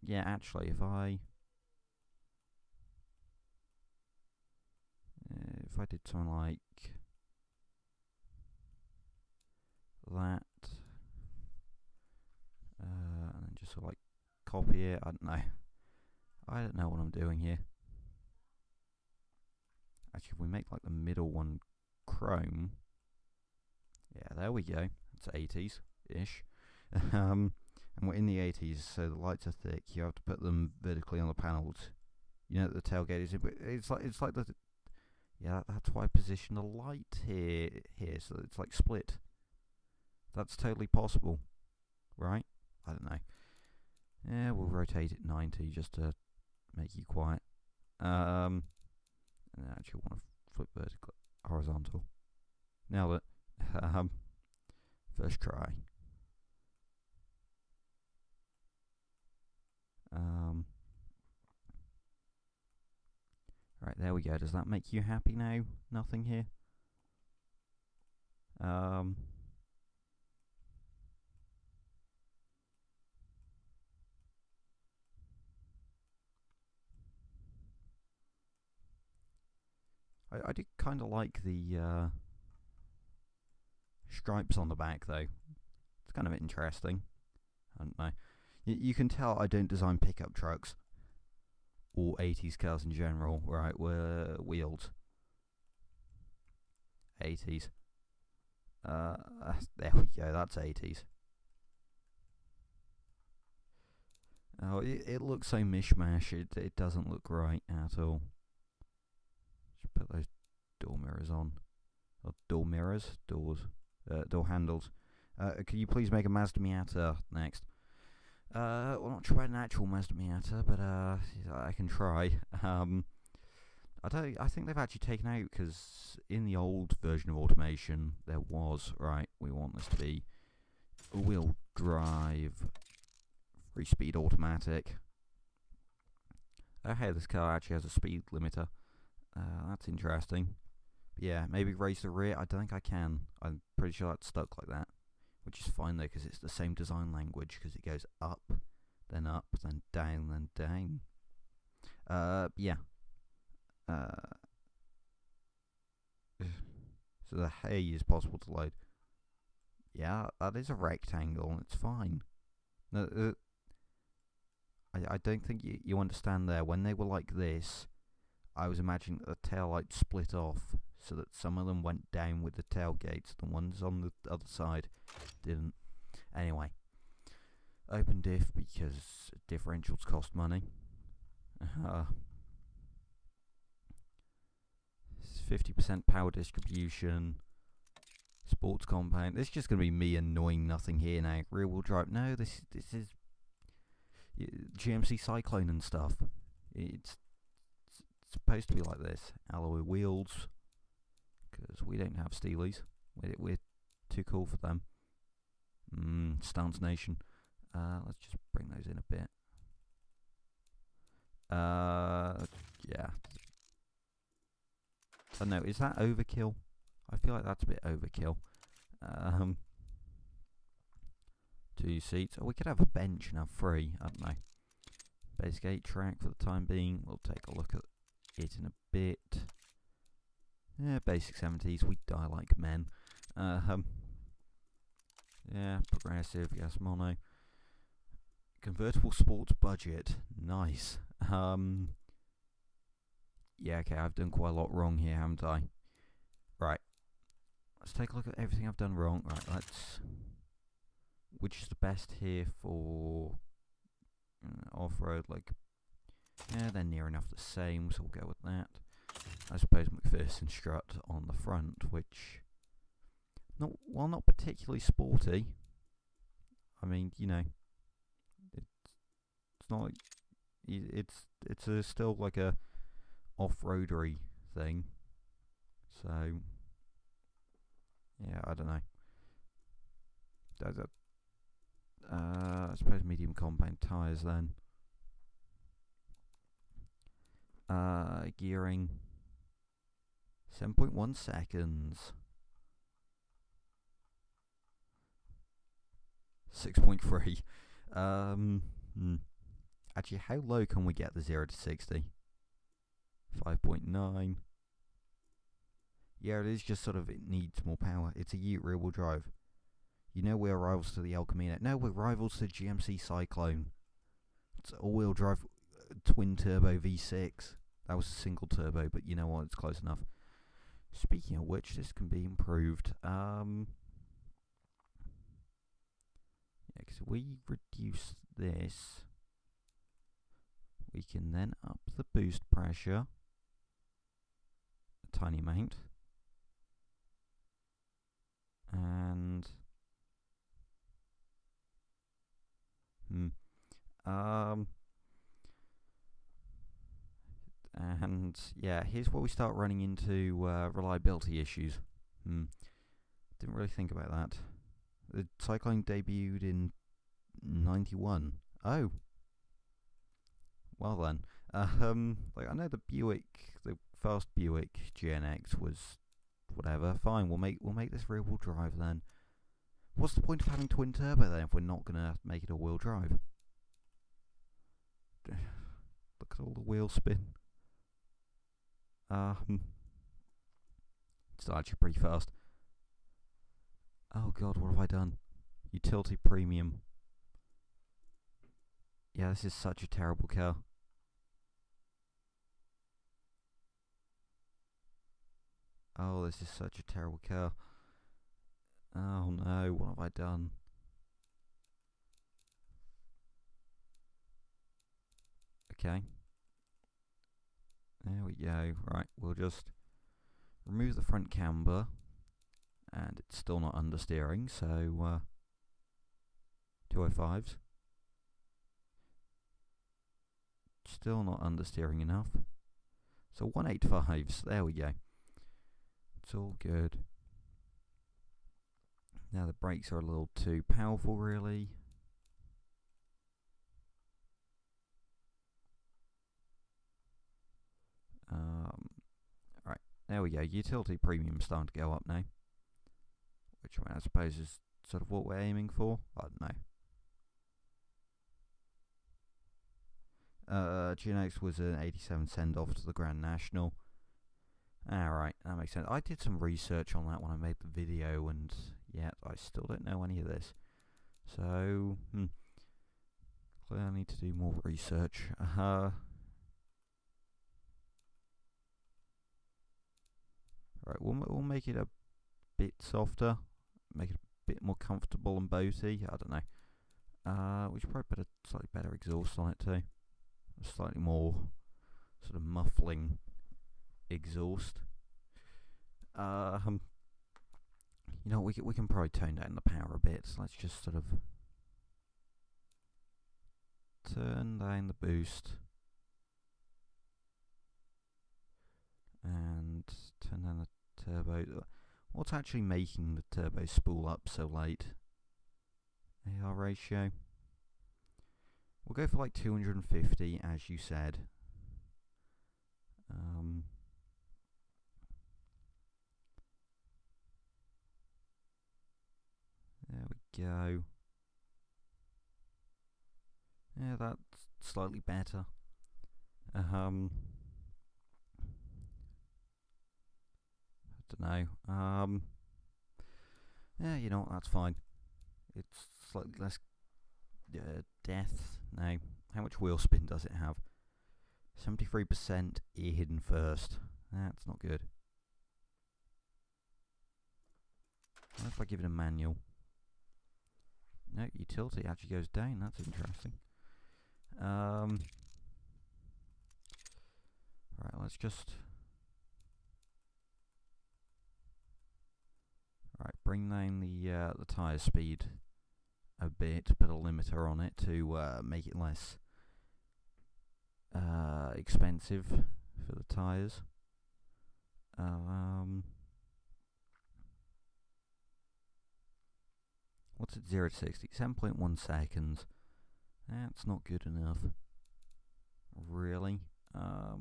Yeah, actually, if I did something like that, and then just sort of like copy it. I don't know what I'm doing here. Actually, if we make like the middle one chrome, yeah, there we go. It's 80s-ish. And we're in the 80s, so the lights are thick. You have to put them vertically on the panels. You know the tailgate is. It's like the. Yeah, that's why I position the light here, so that it's like split. That's totally possible, right? I don't know. Yeah, we'll rotate it 90 just to make you quiet. And I actually want to flip vertical, horizontal. Nailed it. First try. Right, there we go. Does that make you happy now? Nothing here? I do kind of like the stripes on the back, though. It's kind of interesting. I don't know. You can tell I don't design pickup trucks or 80s cars in general, right? We're wheeled. 80s. There we go. That's 80s. Oh, it looks so mishmash. It doesn't look right at all. Should put those door mirrors on. Or door mirrors? Door handles. Can you please make a Mazda Miata next? Well, not sure about an actual Mazda Miata, but I can try. I think they've actually taken out, because in the old version of automation there was, right, we want this to be all-wheel drive, 3-speed automatic. Oh hey, this car actually has a speed limiter. That's interesting. But yeah, maybe raise the rear. I don't think I can. I'm pretty sure that's stuck like that, which is fine though, because it's the same design language, because it goes up, then down, then down. Yeah. So the hay is possible to load. Yeah, that is a rectangle. It's fine. No, I don't think you understand there. When they were like this, I was imagining that the tail light split off, so that some of them went down with the tailgates. The ones on the other side didn't. Anyway, open diff because differentials cost money. 50% power distribution. Sports compound. This is just going to be me annoying nothing here now. Rear wheel drive. No, this is GMC Cyclone and stuff. It's supposed to be like this. Alloy wheels, because we don't have Steelies. We're too cool for them. Stance Nation. Let's just bring those in a bit. Yeah. I don't know, is that overkill? I feel like that's a bit overkill. 2 seats. Oh, we could have a bench and have 3. I don't know. Basic 8-track for the time being. We'll take a look at it in a bit. Yeah, basic 70s. We die like men. Yeah, progressive. Gas mono. Convertible sports budget. Nice. Yeah, okay, I've done quite a lot wrong here, haven't I? Right. Let's take a look at everything I've done wrong. Right, let's... Which is the best here for off-road? Like, yeah, they're near enough the same, so we'll go with that. I suppose McPherson strut on the front, which... While not particularly sporty, I mean, you know, it's not like... It's still like a off-roadery thing, so yeah, I don't know. I suppose medium compound tyres then. Gearing 7.1 seconds. 6.3. Actually, how low can we get the 0 to 60? 5.9. Yeah, it is just sort of, it needs more power. It's a Ute rear wheel drive. You know we're rivals to the El Camino. No, we're rivals to GMC Cyclone. It's all-wheel drive, twin-turbo V6. That was a single turbo, but you know what, it's close enough. Speaking of which, this can be improved. Yeah, because we reduce this, we can then up the boost pressure a tiny amount, and and yeah, here's where we start running into reliability issues. Didn't really think about that. The Cyclone debuted in 91. Oh, well then. Like, I know the Buick, the fast Buick GNX was whatever. Fine, we'll make this rear wheel drive then. What's the point of having twin turbo then if we're not gonna make it a wheel drive? Look at all the wheel spin. It's actually pretty fast. Oh god, what have I done? Utility premium. Yeah, this is such a terrible car. Oh, this is such a terrible car. Oh no, what have I done? Okay. There we go. Right, we'll just remove the front camber. And it's still not understeering, so 205s. Still not understeering enough. So 185s, there we go. It's all good. Now the brakes are a little too powerful, really. Right, there we go. Utility premium starting to go up now, which I suppose is sort of what we're aiming for. I don't know. GNX was an 87 send off to the Grand National. Alright, that makes sense. I did some research on that when I made the video, and yet I still don't know any of this. So, clearly I need to do more research. Right, we'll make it a bit softer, make it a bit more comfortable and boaty. I don't know. We should probably put a slightly better exhaust on it too. A slightly more sort of muffling exhaust. You know, we can probably tone down the power a bit. So let's just sort of turn down the boost and turn down the turbo. What's actually making the turbo spool up so late? AR ratio. We'll go for like 250, as you said. There we go. Yeah, that's slightly better. I don't know. Yeah, you know what, that's fine. It's slightly less death now. How much wheel spin does it have? 73% hidden first. That's not good. What if I give it a manual? No, utility actually goes down. That's interesting. Right, let's just... Right, bring down the tyre speed a bit, put a limiter on it to make it less expensive for the tyres. What's it 0 to 60? 7.1 seconds. That's not good enough. Really? Right,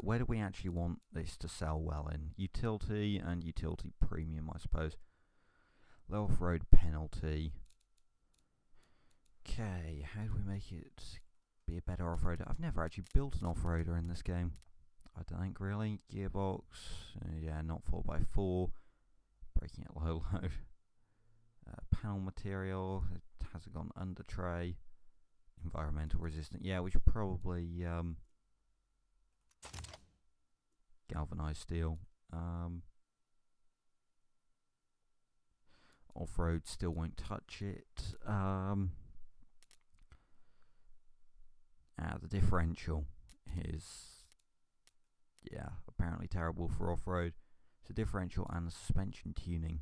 where do we actually want this to sell well in? Utility and utility premium, I suppose. Low off-road penalty. Okay, how do we make it be a better off-roader? I've never actually built an off-roader in this game. I don't think, really. Gearbox. Yeah, not 4x4. Braking at low load. Panel material. It hasn't gone under tray. Environmental resistant. Yeah, we should probably galvanized steel. Off-road still won't touch it. The differential is, yeah, apparently terrible for off-road. It's a differential and the suspension tuning.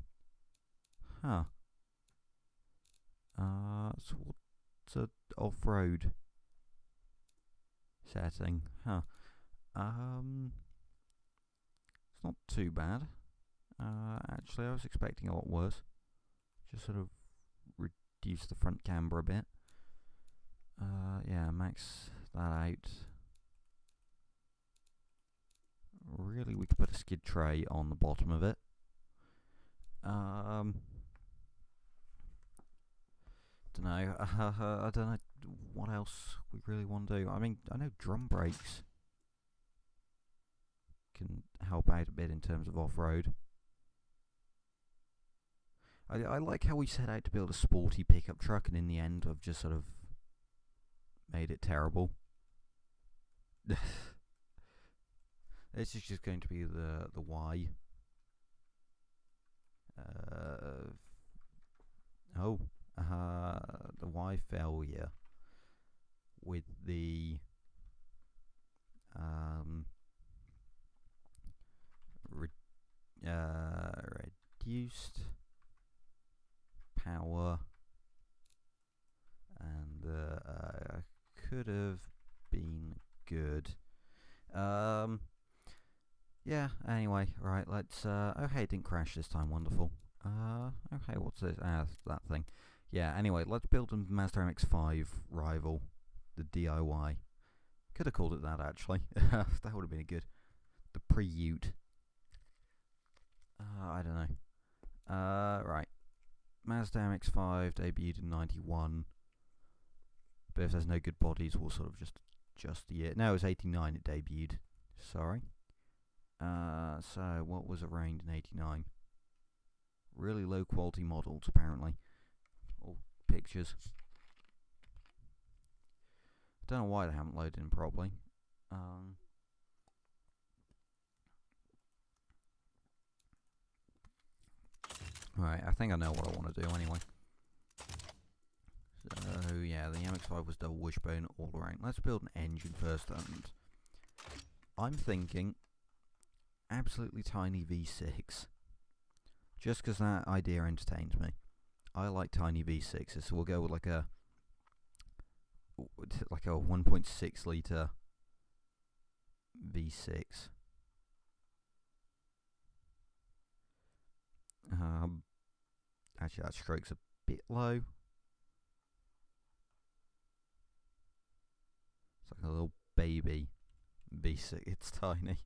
Huh. So what's a off-road setting? Huh. It's not too bad. Actually, I was expecting a lot worse. Just sort of reduce the front camber a bit. Yeah, max that out. Really, we could put a skid tray on the bottom of it. Don't know. I don't know what else we really want to do. I mean, I know drum brakes can help out a bit in terms of off-road. I like how we set out to build a sporty pickup truck, and in the end, I've just sort of made it terrible. This is just going to be the Y. The Y failure with the reduced power, and could have been good Yeah, anyway, right, let's, okay, it didn't crash this time, wonderful. Okay, what's this? That thing. Yeah, anyway, let's build a Mazda MX-5 rival, the DIY. Could have called it that, actually. That would have been good. The Pre-Ute. I don't know. Right. Mazda MX-5 debuted in 91. But if there's no good bodies, we'll sort of just adjust the year. No, it was 89 it debuted. Sorry. So what was arraigned in 89? Really low quality models, apparently. Or pictures. Don't know why they haven't loaded in properly. Right, I think I know what I want to do anyway. So yeah, the MX-5 was double wishbone all around. Let's build an engine first, and I'm thinking absolutely tiny V6. Just because that idea entertains me. I like tiny V6s, so we'll go with like a 1.6 litre V6. Actually, that stroke's a bit low. It's like a little baby V6. It's tiny.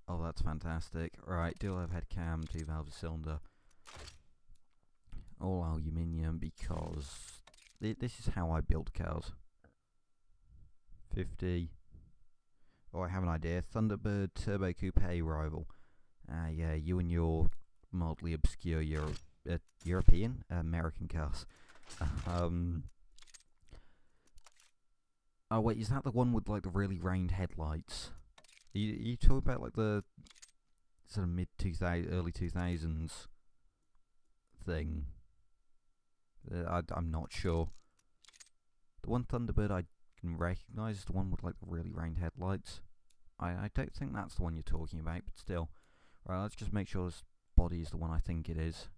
Oh, that's fantastic. Right, dual overhead cam, 2 valves a cylinder. All aluminium because this is how I build cars. 50. Oh, I have an idea. Thunderbird Turbo Coupe rival. Yeah, you and your mildly obscure European? American cars. Oh wait, is that the one with like the really round headlights? You talking about like the sort of mid 2000s, early 2000s thing? I'm not sure. The one Thunderbird I can recognise is the one with like the really round headlights. I don't think that's the one you're talking about, but still. Right, let's just make sure this body is the one I think it is.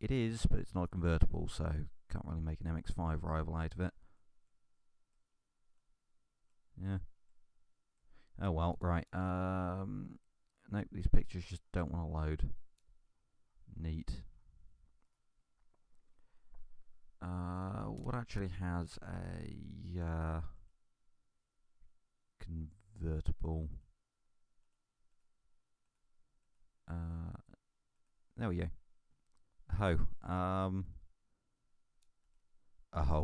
It is, but it's not a convertible, so can't really make an MX-5 rival out of it. Yeah. Oh well, right. Nope, these pictures just don't want to load. Neat. What actually has a convertible? There we go.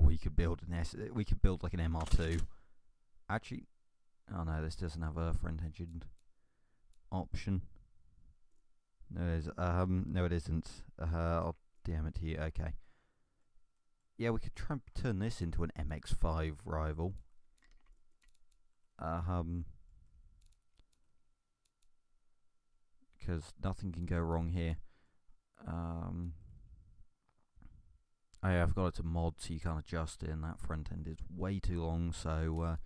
We could build an we could build like an MR2. Actually, oh no, this doesn't have a front engine option. No, it is. No, it isn't. I'll DM it to you. Okay. Yeah, we could try and turn this into an MX-5 rival. Because nothing can go wrong here. Oh yeah, I've got it to mod so you can't adjust it, and that front end is way too long, so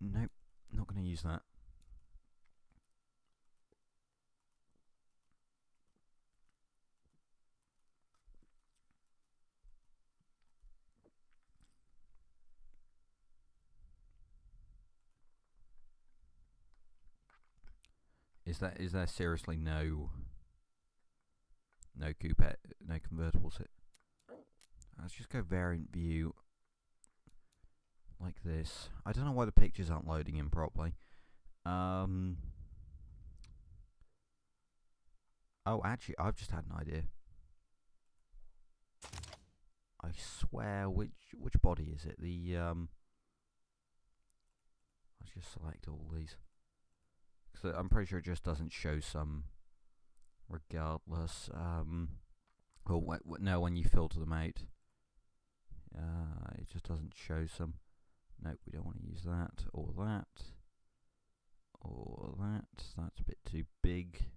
nope, not going to use that. Is there seriously no coupe, no convertibles? Let's just go variant view like this. I don't know why the pictures aren't loading in properly. Oh, actually, I've just had an idea. I swear, which body is it? Let's just select all these. So I'm pretty sure it just doesn't show some regardless. No, when you filter them out, it just doesn't show some. Nope, we don't want to use that or that or that. That's a bit too big.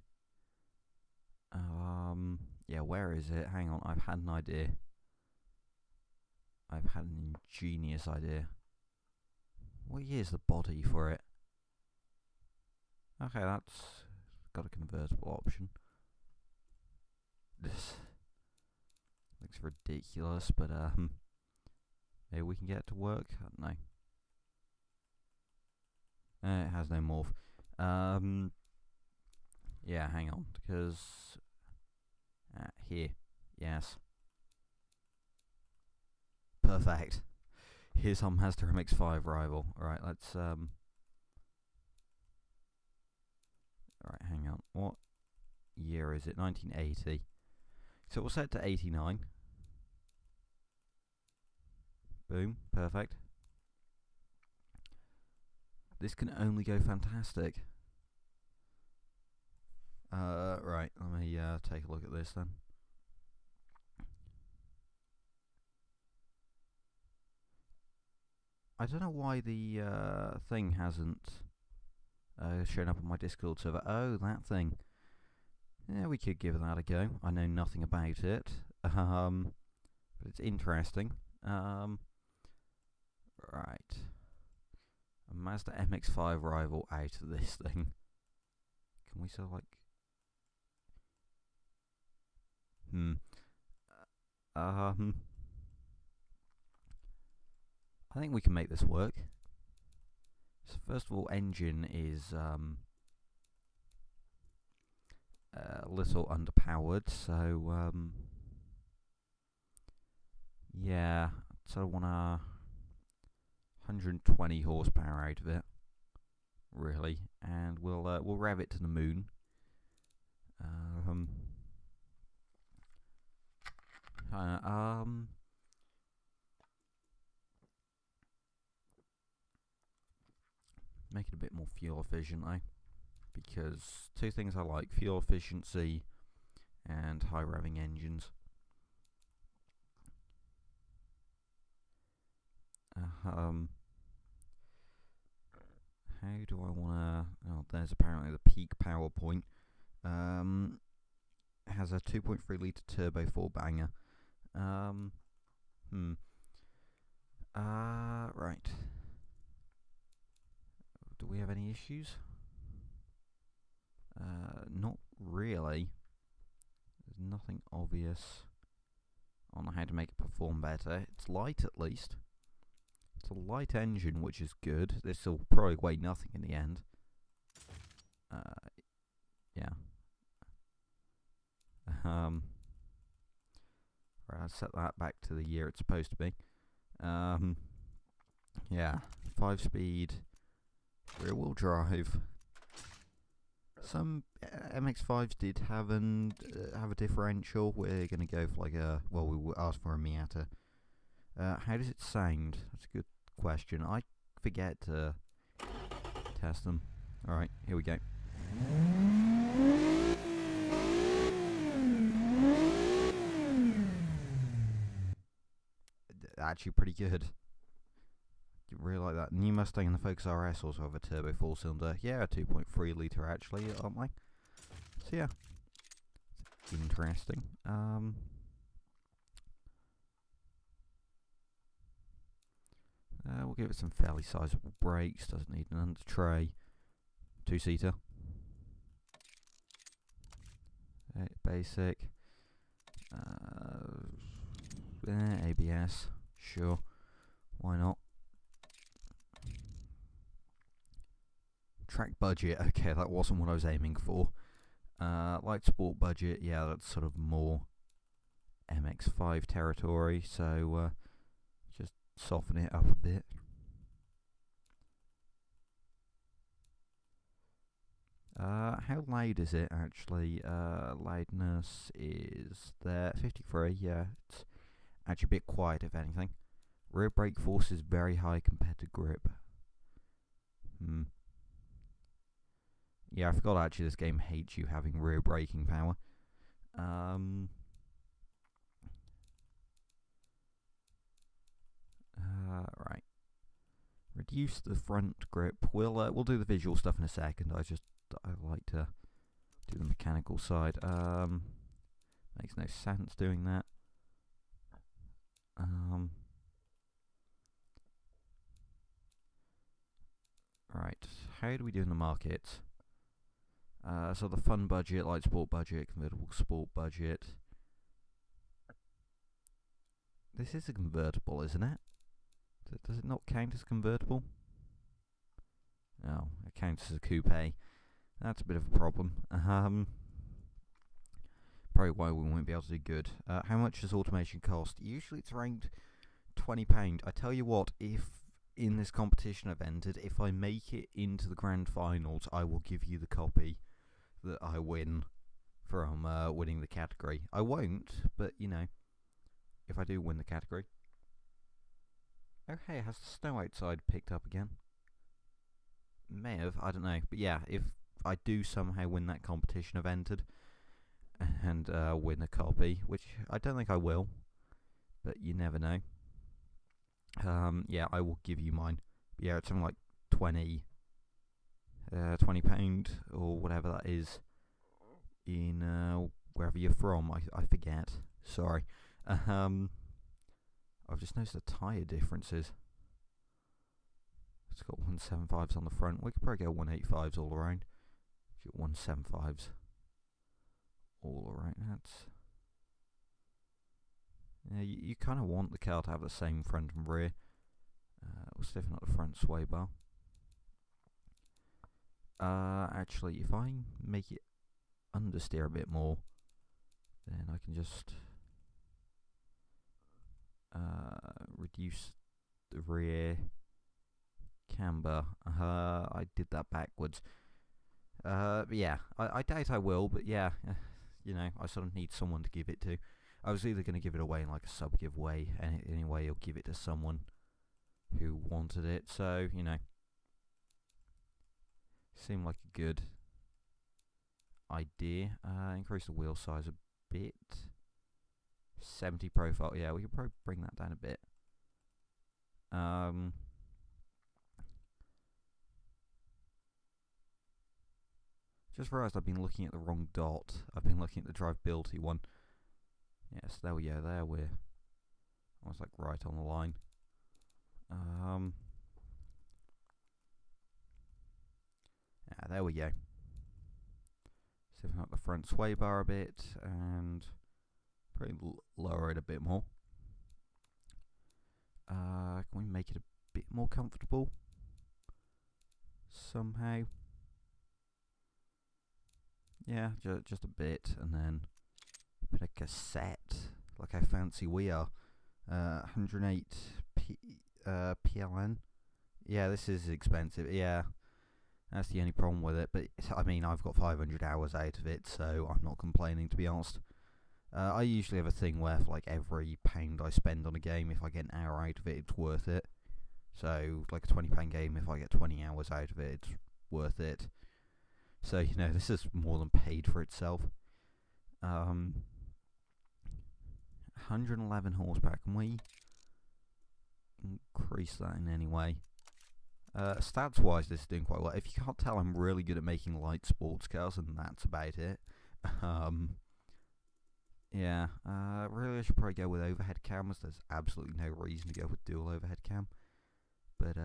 Yeah, where is it? Hang on, I've had an idea. I've had an ingenious idea. What year's the body for it? Okay, that's got a convertible option. This looks ridiculous, but maybe we can get it to work. I don't know. It has no morph. Yeah, hang on, because here, yes, perfect. Here's our Mazda MX-5 rival. Right, let's Right, hang on. What year is it? 1980. So we'll set to 89. Boom, perfect. This can only go fantastic. Right, let me take a look at this then. I don't know why the thing hasn't shown up on my Discord server. Oh, that thing. Yeah, we could give that a go. I know nothing about it, but it's interesting. Right. A Mazda MX-5 rival out of this thing. Can we sell, like... I think we can make this work. So first of all, engine is a little underpowered, so yeah, so I want 120 horsepower out of it, really, and we'll rev it to the moon. Make it a bit more fuel efficient though, because two things I like: fuel efficiency and high revving engines. How do I want to... Oh, there's apparently the peak power point. Has a 2.3 litre turbo 4-banger. Right. Do we have any issues? Not really. There's nothing obvious on how to make it perform better. It's light, at least. It's a light engine, which is good. This will probably weigh nothing in the end. Yeah. Right, I'll set that back to the year it's supposed to be. Yeah, 5-speed, rear-wheel drive. Some MX-5s did have a differential. We're going to go for like a... Well, we will ask for a Miata. How does it sound? That's a good question. I forget to test them. Alright, here we go. Actually pretty good. You really like that. New Mustang and the Focus RS also have a turbo 4-cylinder. Yeah, a 2.3 litre actually, aren't they? So yeah, interesting. We'll give it some fairly sizable brakes. Doesn't need an under tray. 2-seater. Basic. ABS. Sure. Why not? Track budget. Okay, that wasn't what I was aiming for. Light sport budget. Yeah, that's sort of more MX-5 territory. So just soften it up a bit. How loud is it actually? Loudness is there. 53. Yeah, it's actually a bit quiet if anything. Rear brake force is very high compared to grip. Yeah, I forgot actually this game hates you having rear braking power. Right. Reduce the front grip. We'll do the visual stuff in a second. I like to do the mechanical side. Makes no sense doing that. Right. How do we do in the market? So the fun budget, light sport budget, convertible sport budget. This is a convertible, isn't it? Does it not count as convertible? Oh, it counts as a coupe. That's a bit of a problem. Probably why we won't be able to do good. How much does automation cost? Usually it's around £20. I tell you what, if in this competition I've entered, if I make it into the grand finals, I will give you the copy that I win from winning the category. I won't, but you know, if I do win the category. Oh hey, has the snow outside picked up again? May have, I don't know. But yeah, if I do somehow win that competition I've entered and win a copy, which I don't think I will, but you never know. Yeah, I will give you mine. But yeah, it's something like £20 or whatever that is in wherever you're from. I forget. Sorry. I've just noticed the tyre differences. It's got 175s on the front. We could probably go 185s all around. 175s all around. That's yeah. You kind of want the car to have the same front and rear. We'll stiffen up the front sway bar. Actually, if I make it understeer a bit more, then I can just reduce the rear camber. I did that backwards. But yeah, I doubt I will, but yeah, you know, I sort of need someone to give it to. I was either going to give it away in like a sub giveaway, anyway, or give it to someone who wanted it, so, you know, seemed like a good idea. Increase the wheel size a bit. 70 profile, yeah, we could probably bring that down a bit. Just realised I've been looking at the wrong dot. I've been looking at the drivability one. Yes, there we go. There we're almost like right on the line. Yeah, there we go. Stiffen up the front sway bar a bit and probably lower it a bit more. Can we make it a bit more comfortable somehow? Yeah, just a bit, and then a bit of cassette, like how fancy we are. 108 PLN. Yeah, this is expensive. Yeah, that's the only problem with it. But I mean, I've got 500 hours out of it, so I'm not complaining, to be honest. I usually have a thing where for like every pound I spend on a game, if I get an hour out of it, it's worth it. So, like a £20 game, if I get 20 hours out of it, it's worth it. So, you know, this is more than paid for itself. 111 horsepower. Can we increase that in any way? Stats wise, this is doing quite well. If you can't tell, I'm really good at making light sports cars, and that's about it. Yeah, really I should probably go with overhead cameras. There's absolutely no reason to go with dual overhead cam. But,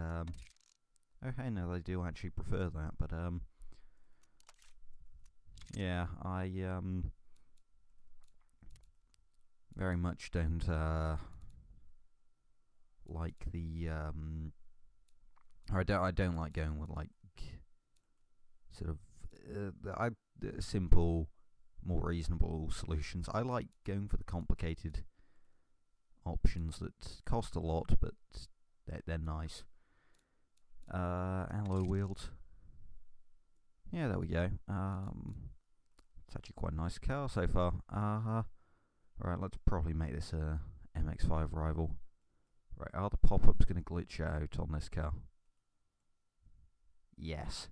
okay, no, they do actually prefer that, but, yeah, I, very much don't, like the, I don't like going with, like, sort of, simple, more reasonable solutions. I like going for the complicated options that cost a lot, but they're nice. Alloy wheels. Yeah, there we go. It's actually quite a nice car so far. Right, let's probably make this a MX-5 rival. Right, are the pop-ups going to glitch out on this car? Yes.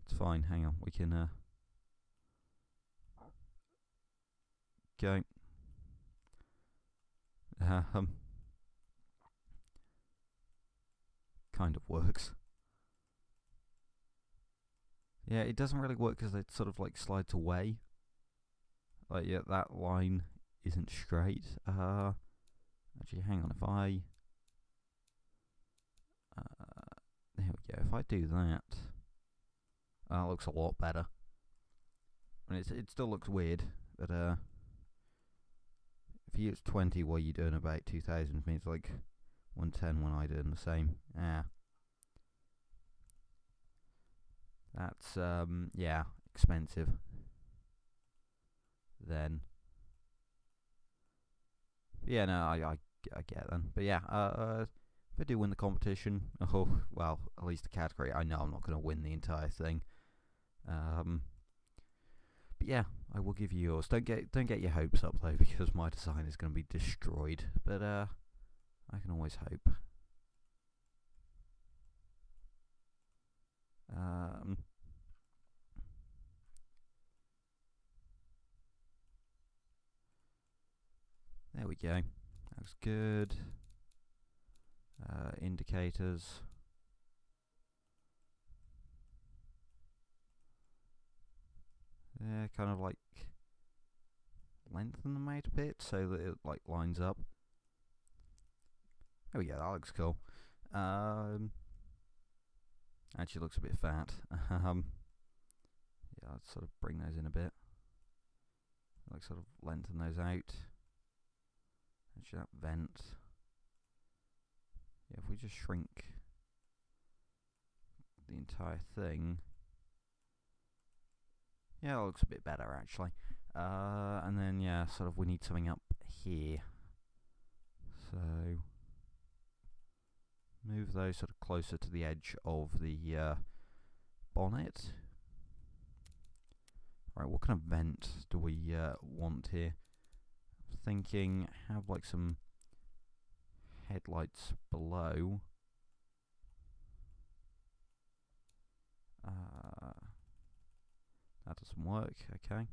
It's fine, hang on, we can go. Kind of works. Yeah, it doesn't really work because it sort of like slides away. Like, yeah, that line isn't straight. Actually, hang on, if I... there we go, if I do that... that looks a lot better. I mean, it still looks weird, but, if you use 20 while you're doing about 2,000, means like 110 when I doing the same. Yeah. That's yeah, expensive. Then yeah, no, I get then. But yeah, if I do win the competition, oh well, at least the category. I know I'm not going to win the entire thing. But yeah, I will give you yours. Don't get your hopes up though, because my design is going to be destroyed. But I can always hope. There we go. Looks good. Indicators. Yeah, kind of like lengthen them out a bit so that it like lines up. There we go. That looks cool. Actually looks a bit fat. Yeah, I'll sort of bring those in a bit. Like sort of lengthen those out. Actually, that vent. Yeah, if we just shrink the entire thing. Yeah, it looks a bit better actually. And then yeah, sort of we need something up here. So move those sort of closer to the edge of the bonnet. Right, what kind of vent do we want here? I'm thinking have like some headlights below. That doesn't work, okay.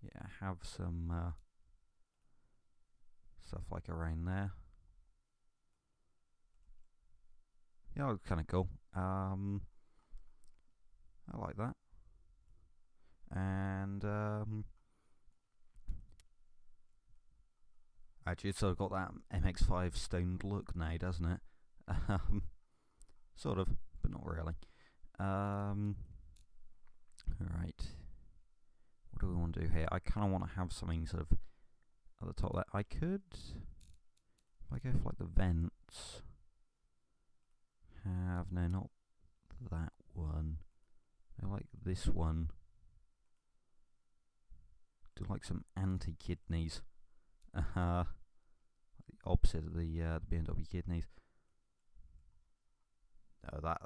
Yeah, have some stuff like around there. Yeah, looks kind of cool. I like that. And actually, it's sort of got that MX5 stoned look now, doesn't it? Sort of, but not really. Right. What do we want to do here? I kind of want to have something sort of at the top there. I could, if I go for like the vents, have, no, not that one. I like this one. Do like some anti-kidneys. The opposite of the BMW kidneys. No, that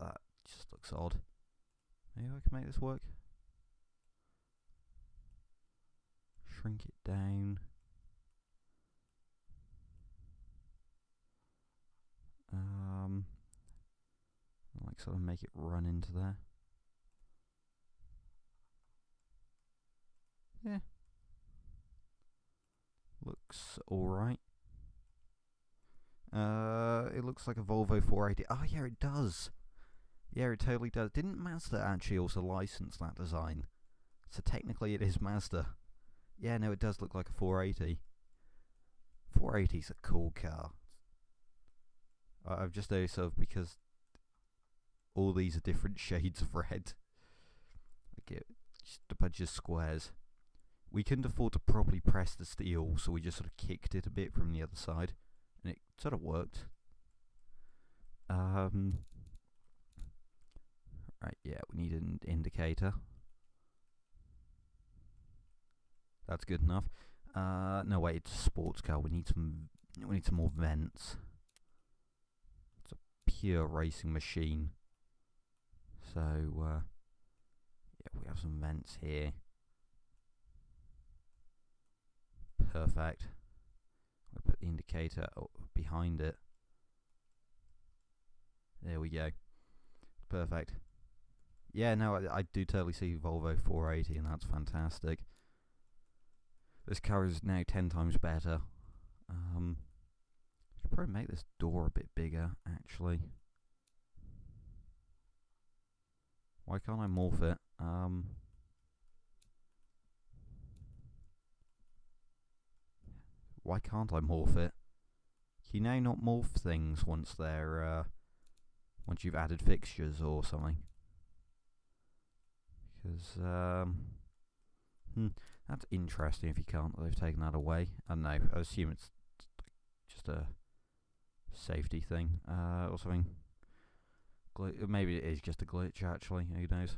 just looks odd. Maybe I can make this work. Shrink it down. Like sort of make it run into there. Yeah. Looks alright. It looks like a Volvo 480. Oh yeah, it does. Yeah, it totally does. Didn't Mazda actually also license that design? So technically it is Mazda. Yeah, no, it does look like a 480. 480's a cool car. I've just noticed sort of because all these are different shades of red. Like just a bunch of squares. We couldn't afford to properly press the steel, so we just sort of kicked it a bit from the other side, and it sort of worked. Right, yeah, we need an indicator. That's good enough. No wait, it's a sports car. We need some more vents. It's a pure racing machine. So yeah, we have some vents here. Perfect. We'll put the indicator behind it. There we go. Perfect. Yeah, no, I do totally see Volvo 480, and that's fantastic. This car is now 10 times better. Should probably make this door a bit bigger, actually. Why can't I morph it? Why can't I morph it? Can you now not morph things once they're once you've added fixtures or something? Because that's interesting if you can't. They've taken that away. I don't know. I assume it's just a safety thing or something. Maybe it is just a glitch, actually. Who knows?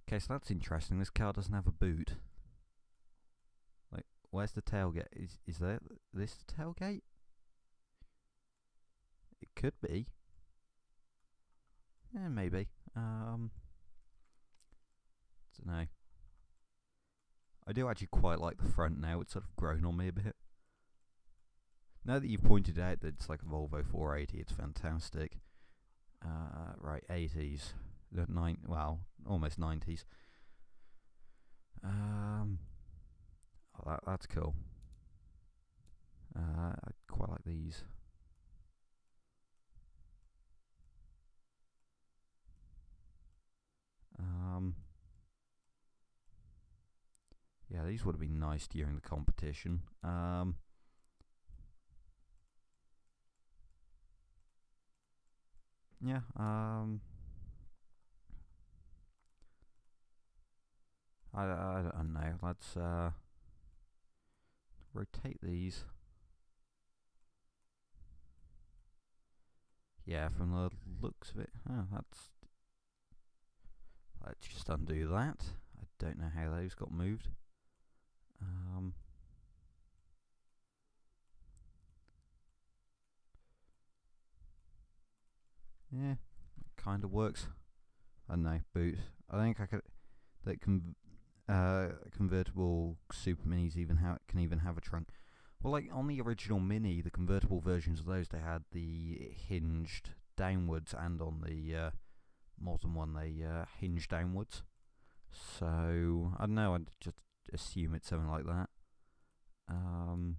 Okay, so that's interesting. This car doesn't have a boot. Like, where's the tailgate? Is there this the tailgate? It could be. Yeah, maybe. Don't know. I do actually quite like the front now. It's sort of grown on me a bit. Now that you've pointed out that it's like a Volvo 480, it's fantastic. Right, 80s. Well, almost 90s. Oh, that's cool. I quite like these. Yeah, these would have been nice during the competition. Yeah, I don't know. Let's rotate these. Yeah, from the looks of it, let's just undo that. I don't know how those got moved. Yeah, kind of works. I don't know, boot. I think I could. That convertible Super Minis can even have a trunk. Well, like on the original Mini, the convertible versions of those, they had the hinged downwards, and on the modern one, they hinge downwards. So I don't know. I'd just assume it's something like that. I don't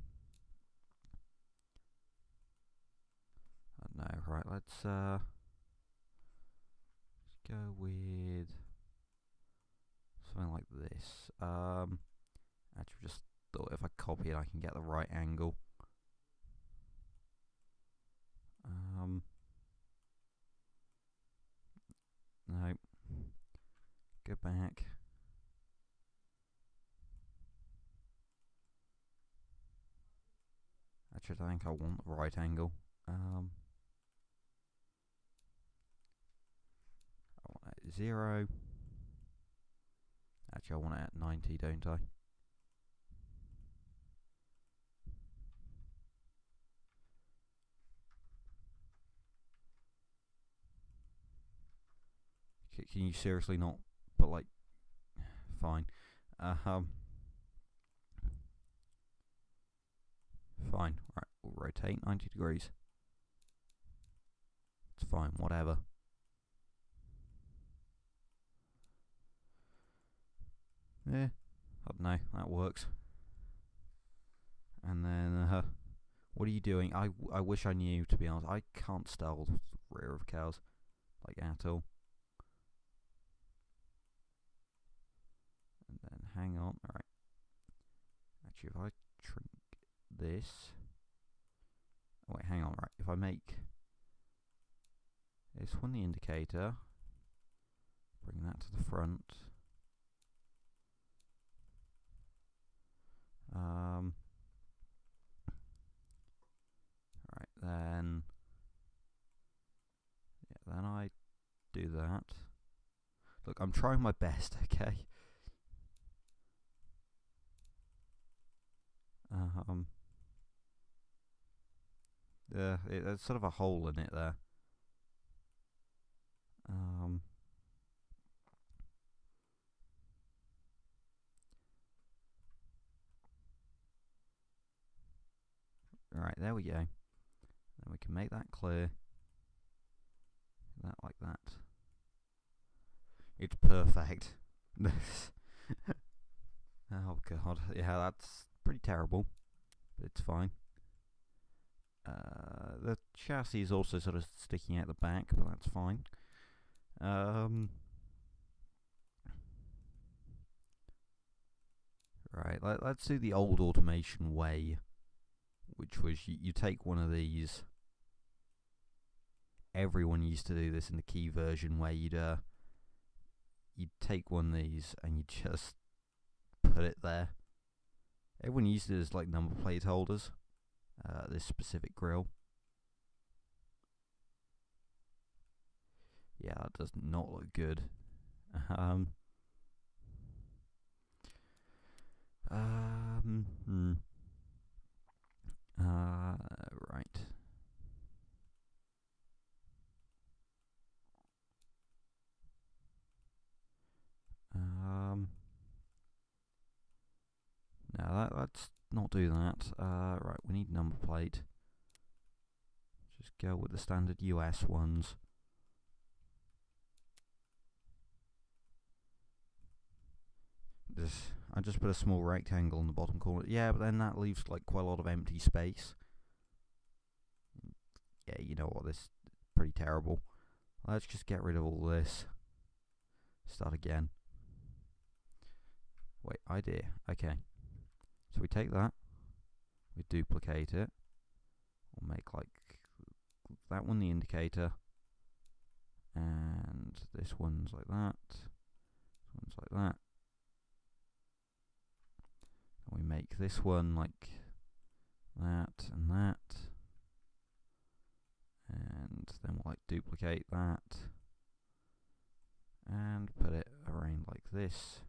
know. Right, let's go with something like this. Actually, just thought if I copy it, I can get the right angle. No. Go back. Actually, I think I want the right angle. I want it at 0. Actually, I want it at 90, don't I? Can you seriously not? But like, fine. Fine. Right, we'll rotate 90 degrees. It's fine, whatever. Yeah, I don't know, that works. And then, what are you doing? I wish I knew, to be honest. I can't style the rear of cows, like, at all. And then, hang on, alright. Actually, if I shrink this... Oh, wait, hang on, right. If I make this one the indicator, bring that to the front. Right, then... Yeah, then I do that. Look, I'm trying my best, okay? There's sort of a hole in it there. Right, there we go. Then we can make that clear. That like that. It's perfect. Oh god, yeah, that's pretty terrible, but it's fine. The chassis is also sort of sticking out the back, but that's fine. Right, let's do the old automation way, which was you take one of these. Everyone used to do this in the key version, where you'd take one of these and you just put it there. Everyone used it as like number plate holders. This specific grill. Yeah, that does not look good. Um. Hmm. Right. No, let's not do that. Right, we need number plate. Just go with the standard US ones. I just put a small rectangle in the bottom corner. Yeah, but then that leaves like quite a lot of empty space. Yeah, you know what? This is pretty terrible. Let's just get rid of all this. Start again. Wait, idea. Okay. So we take that. We duplicate it. We'll make like that one the indicator. And this one's like that. This one's like that. And we make this one like that and that. And then we'll like duplicate that. And put it around like this.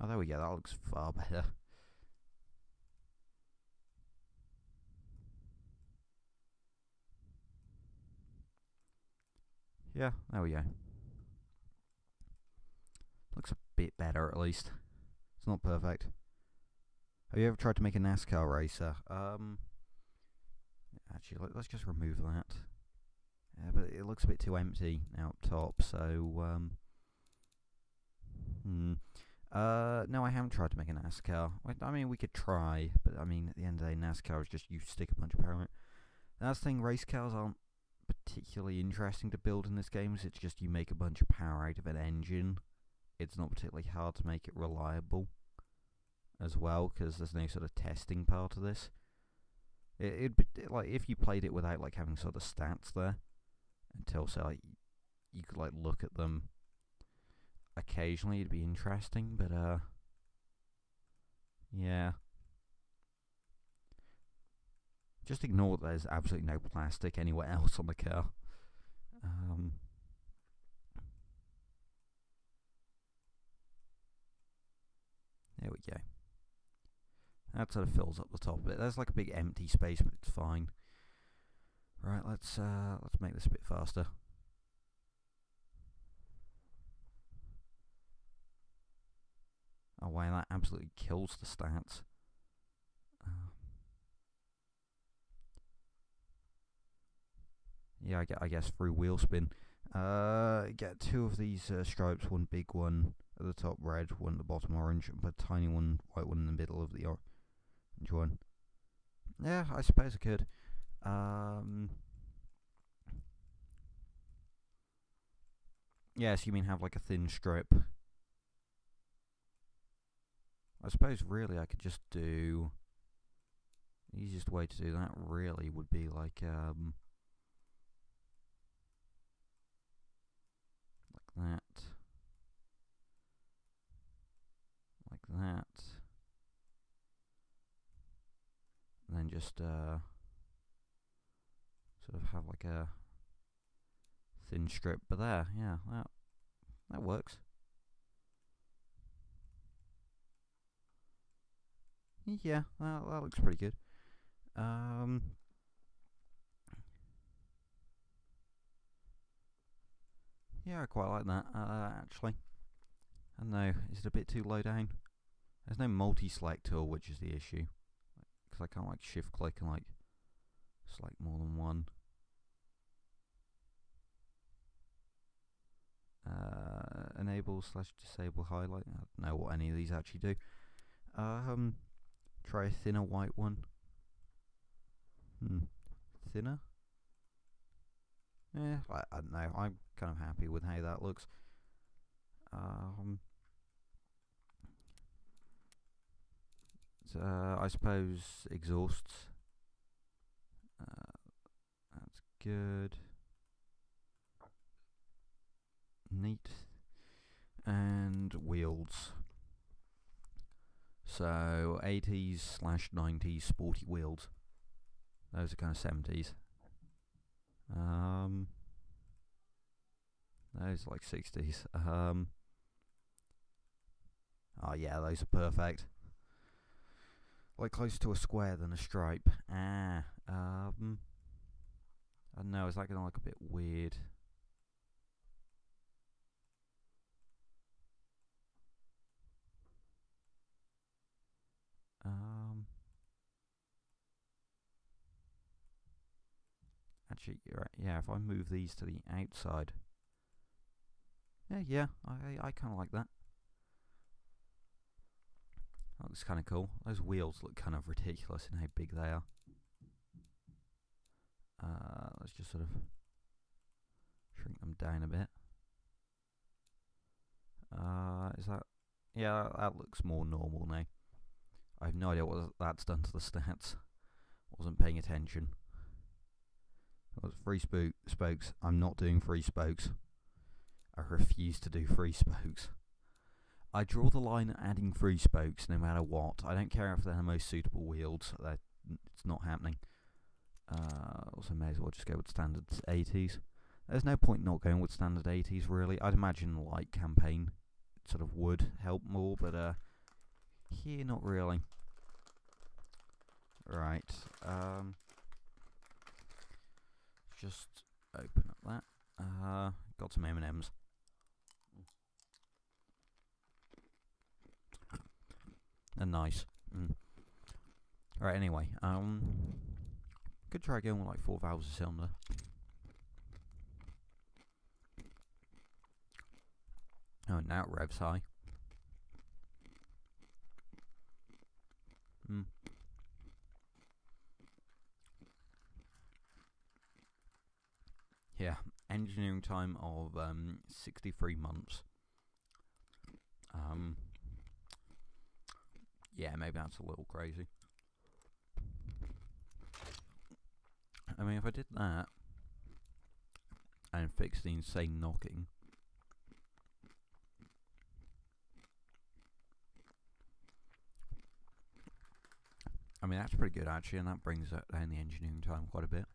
Oh, there we go. That looks far better. Yeah, there we go. Looks a bit better at least. It's not perfect. Have you ever tried to make a NASCAR racer? Actually, let's just remove that. Yeah, but it looks a bit too empty now up top, so no, I haven't tried to make a NASCAR. I mean, we could try, but I mean, at the end of the day, NASCAR is just you stick a bunch of power in it. That's the thing, race cars aren't particularly interesting to build in this game, so it's just you make a bunch of power out of an engine. It's not particularly hard to make it reliable as well, because there's no sort of testing part of this. It'd be like if you played it without like having sort of stats there, until so like you could like look at them occasionally, it'd be interesting, but yeah. Just ignore that there's absolutely no plastic anywhere else on the car. There we go. That sort of fills up the top of it. There's like a big empty space, but it's fine. Right, let's make this a bit faster. Oh wow, that absolutely kills the stats. Yeah, I guess through wheel spin. Get two of these stripes, one big one at the top red, one at the bottom orange, and put a tiny one, white one in the middle of the orange one. Yeah, I suppose I could. Yes, you mean have like a thin strip. I suppose really I could just do... The easiest way to do that really would be like that. Like that. And then just sort of have like a thin strip, but there, yeah, that works. Yeah, that looks pretty good. Yeah, I quite like that, actually. I don't know, is it a bit too low down? There's no multi-select tool, which is the issue. Because I can't like shift click and like select more than one. Enable/disable highlight. I don't know what any of these actually do. Try a thinner white one. Thinner? Yeah, I don't know. I'm kind of happy with how that looks. I suppose exhausts. That's good. Neat. And wheels. So 80s/90s sporty wheels. Those are kind of 70s. Those are like 60s. Oh yeah, those are perfect. Like closer to a square than a stripe. I don't know, is that gonna look a bit weird? Actually, right, yeah, if I move these to the outside. Yeah, I kind of like that. That looks kind of cool. Those wheels look kind of ridiculous in how big they are. Let's just sort of shrink them down a bit. Is that... Yeah, that looks more normal now. I have no idea what that's done to the stats. Wasn't paying attention. That was free spokes. I'm not doing free spokes. I refuse to do free spokes. I draw the line at adding free spokes no matter what. I don't care if they're the most suitable wheels. It's not happening. Also may as well just go with standard 80s. There's no point not going with standard 80s really. I'd imagine light campaign sort of would help more, but here not really. Right. Just open up that. Got some M&Ms. They're nice. Right, anyway, could try going with like 4 valves a cylinder. Oh, now it revs high. Yeah, engineering time of 63 months. Yeah, maybe that's a little crazy. I mean, if I did that and fixed the insane knocking, I mean, that's pretty good actually, and that brings down the engineering time quite a bit.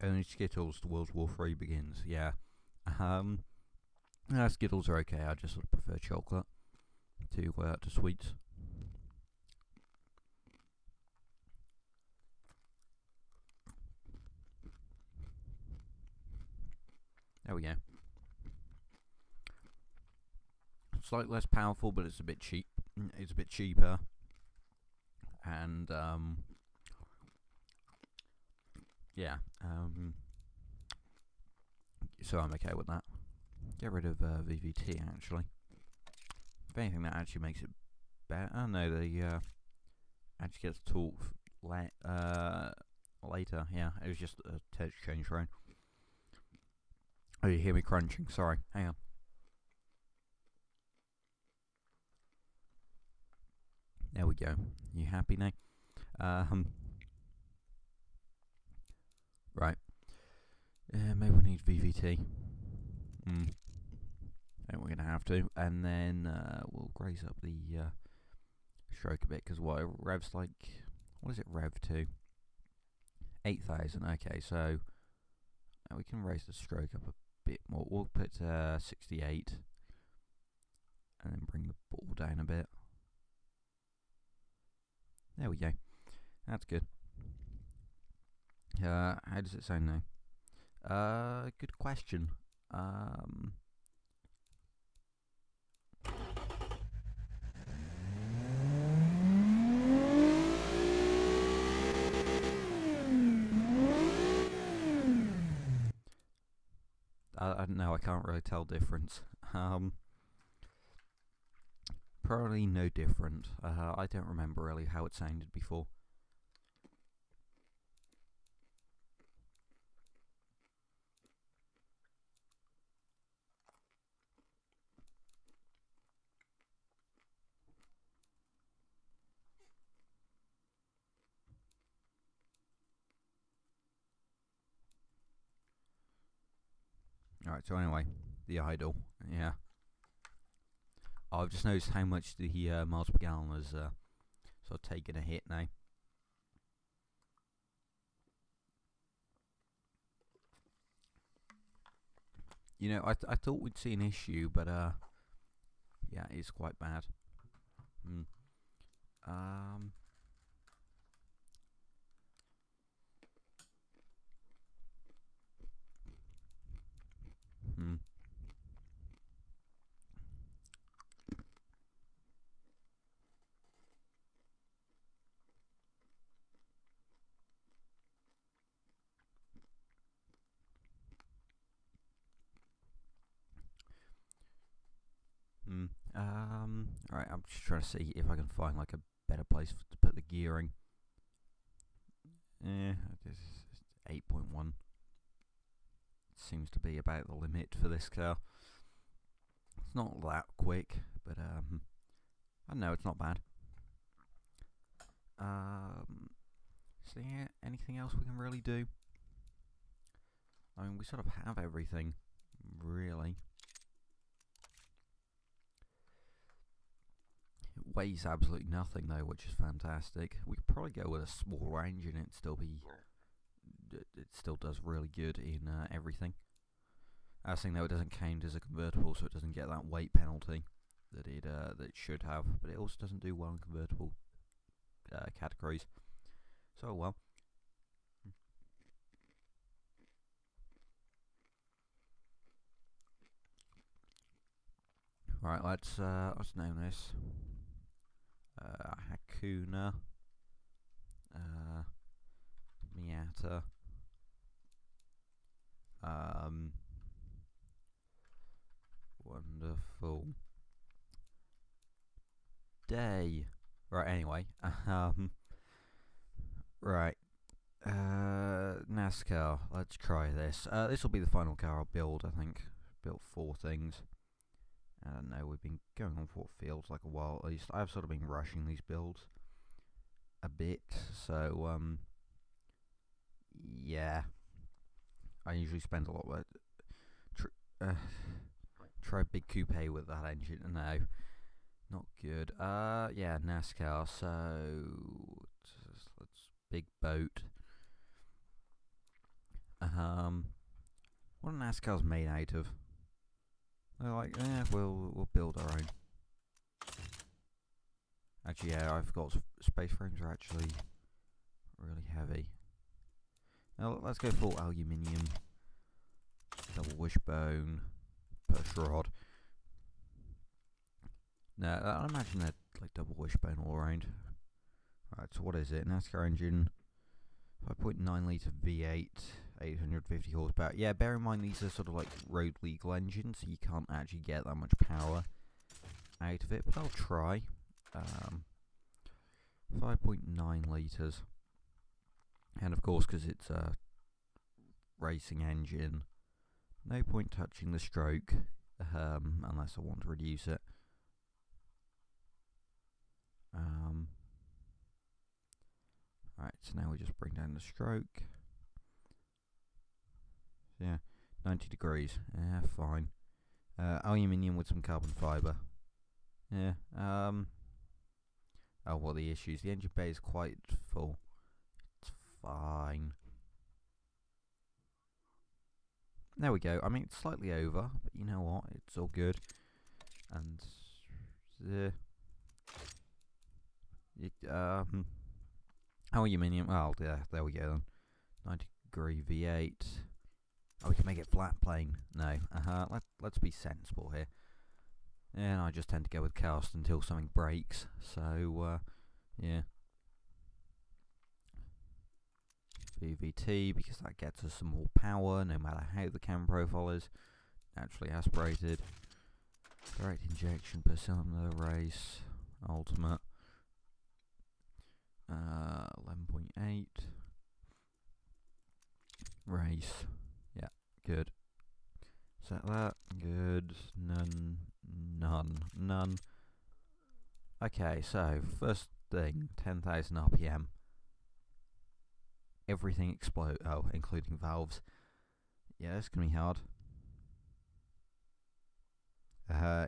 Only Skittles, the World War III begins. Yeah. Skittles are okay. I just sort of prefer chocolate to sweets. There we go. Slightly less powerful, but it's a bit cheap. It's a bit cheaper. And yeah. So I'm okay with that. Get rid of VVT actually. If anything, that actually makes it better. Oh no, the actually gets torque later. Yeah, it was just a temperature change around. Oh, you hear me crunching? Sorry. Hang on. There we go. You happy now? Right. Maybe we need VVT. I think we're going to have to. And then we'll graze up the stroke a bit, because what, it revs like... What does it rev to? 8,000. Okay, so we can raise the stroke up a bit more. We'll put 68. And then bring the ball down a bit. There we go. That's good. How does it sound now? Good question. I don't know, I can't really tell difference. Probably no different. I don't remember really how it sounded before. Alright, so anyway, the idle, yeah. I've just noticed how much the miles per gallon has sort of taken a hit now. You know, I thought we'd see an issue, but yeah, it's quite bad. Hmm. Hmm. Hmm. Alright, I'm just trying to see if I can find like a better place to put the gearing. This is 8.1. Seems to be about the limit for this car. It's not that quick, but I don't know, it's not bad. So yeah, anything else we can really do? I mean, we sort of have everything, really. It weighs absolutely nothing though, which is fantastic. We could probably go with a smaller engine and it still does really good in everything. I think though it doesn't count as a convertible, so it doesn't get that weight penalty that it should have. But it also doesn't do well in convertible categories. So well. Right, let's name this Hakuna Miata wonderful day. Right, anyway, right, NASCAR, let's try this. This will be the final car I'll build, I think. Built 4 things. I don't know, we've been going on for what feels like a while at least. I've sort of been rushing these builds a bit, so yeah. I usually spend a lot with try big coupe with that engine. No, not good. Yeah, NASCAR. So let's big boat. What are NASCAR's made out of? They're like, we'll build our own. Actually, yeah, I forgot space frames are actually really heavy. Now let's go full aluminium, double wishbone, push rod. No, I imagine they're like double wishbone all around. Right, so what is it? NASCAR engine, 5.9 litre V8, 850 horsepower. Yeah, bear in mind these are sort of like road legal engines, so you can't actually get that much power out of it, but I'll try. 5.9 litres. And of course, because it's a racing engine, no point touching the stroke unless I want to reduce it. Right, so now we just bring down the stroke. Yeah, 90 degrees. Yeah, fine. Aluminium with some carbon fibre. Yeah. Oh, what are the issues? The engine bay is quite full. It's fine. There we go. I mean, it's slightly over, but you know what? It's all good. And aluminium. Oh, yeah, there we go then. 90 degree V8. Oh, we can make it flat plane. No. Let's be sensible here. And I just tend to go with cast until something breaks. So, yeah. VVT, because that gets us some more power, no matter how the cam profile is. Naturally aspirated. Direct injection per cylinder race. Ultimate. 11.8. Race. Yeah, good. Set that. Good. None. Okay, so first thing, 10,000 RPM. Everything explode. Oh, including valves. Yeah, it's gonna be hard. Uh,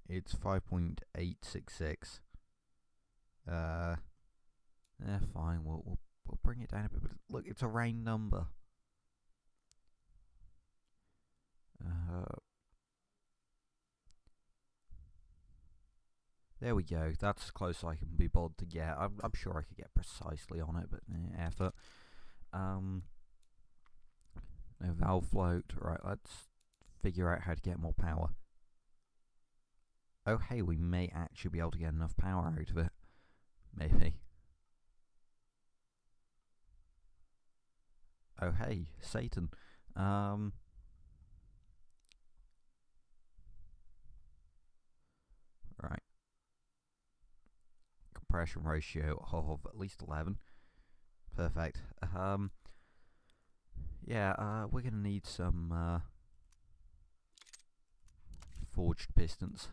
it's 5.866. Yeah, fine. We'll bring it down a bit. But look, it's a round number. There we go. That's as close as I can be bothered to get. I'm sure I could get precisely on it, but effort. No valve float. Right, let's figure out how to get more power. Oh, hey, we may actually be able to get enough power out of it. Maybe. Oh, hey, Satan. Right. Compression ratio of at least 11. Perfect. Yeah, we're gonna need some forged pistons.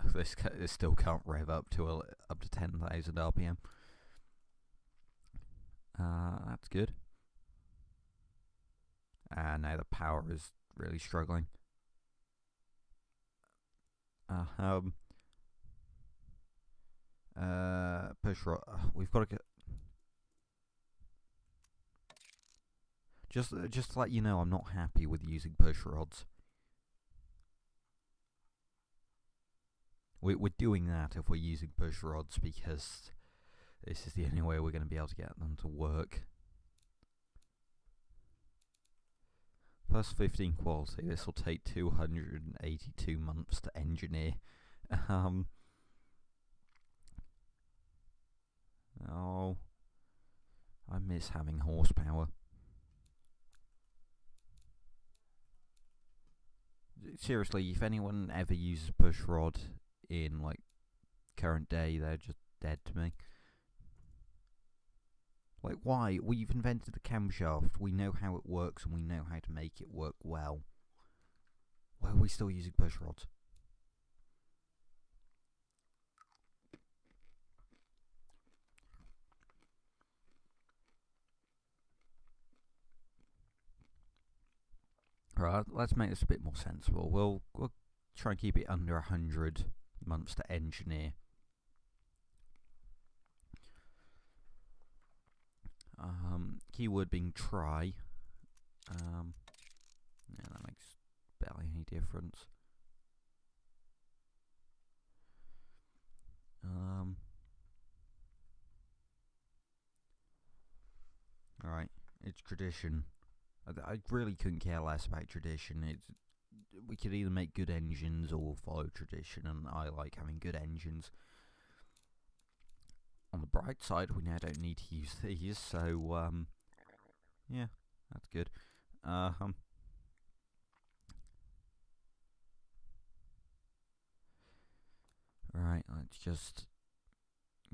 This still can't rev up to 10,000 RPM. That's good. Now the power is really struggling. Push rod. We've got to get. Just to let you know, I'm not happy with using push rods. We're doing that if we're using push rods because this is the only way we're going to be able to get them to work. Plus 15 quality. This will take 282 months to engineer. Oh, I miss having horsepower. Seriously, if anyone ever uses push rod in like current day, they're just dead to me. Like, why? We've invented the camshaft, we know how it works and we know how to make it work well. Why are we still using push rods? Right, let's make this a bit more sensible. We'll try and keep it under 100 months to engineer. Keyword being try. Yeah, that makes barely any difference. Alright, it's tradition. I really couldn't care less about tradition. We could either make good engines or follow tradition, and I like having good engines. On the bright side, we now don't need to use these, so yeah, that's good. Right, let's just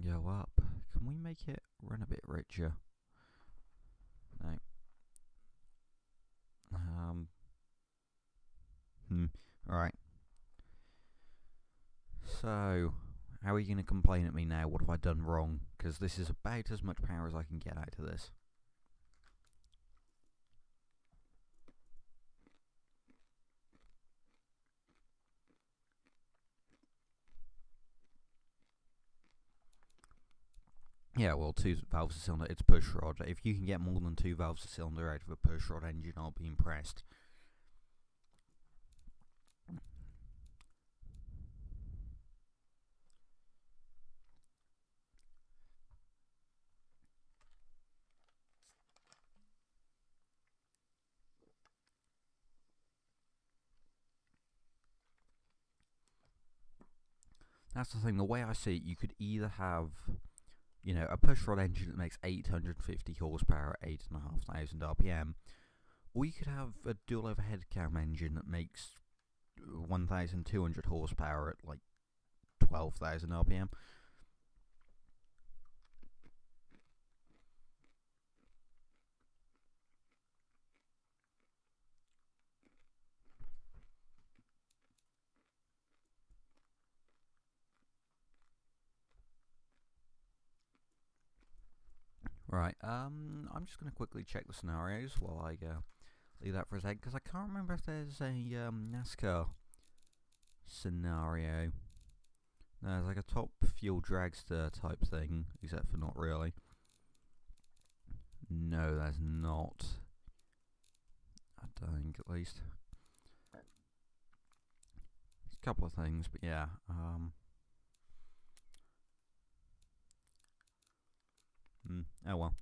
go up. Can we make it run a bit richer? No. Alright. So, how are you going to complain at me now? What have I done wrong? Because this is about as much power as I can get out of this. Yeah, well, 2 valves a cylinder, it's push rod. If you can get more than 2 valves a cylinder out of a push rod engine, I'll be impressed. That's the thing, the way I see it, you could either have, you know, a push rod engine that makes 850 horsepower at 8,500 RPM, or you could have a dual overhead cam engine that makes 1,200 horsepower at like 12,000 RPM. Right, I'm just going to quickly check the scenarios while I leave that for a second, because I can't remember if there's a NASCAR scenario. There's like a top fuel dragster type thing, except for not really. No, there's not. I don't think, at least. There's a couple of things, but yeah. Oh well.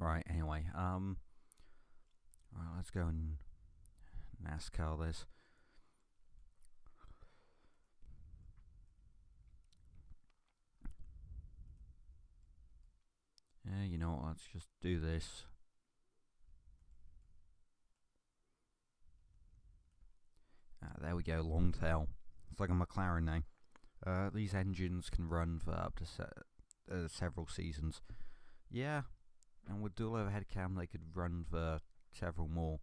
Right, anyway, right, let's go and NASCAR this. Yeah, you know what, let's just do this. There we go, long tail. It's like a McLaren now. These engines can run for up to several seasons. Yeah, and with dual overhead cam they could run for several more.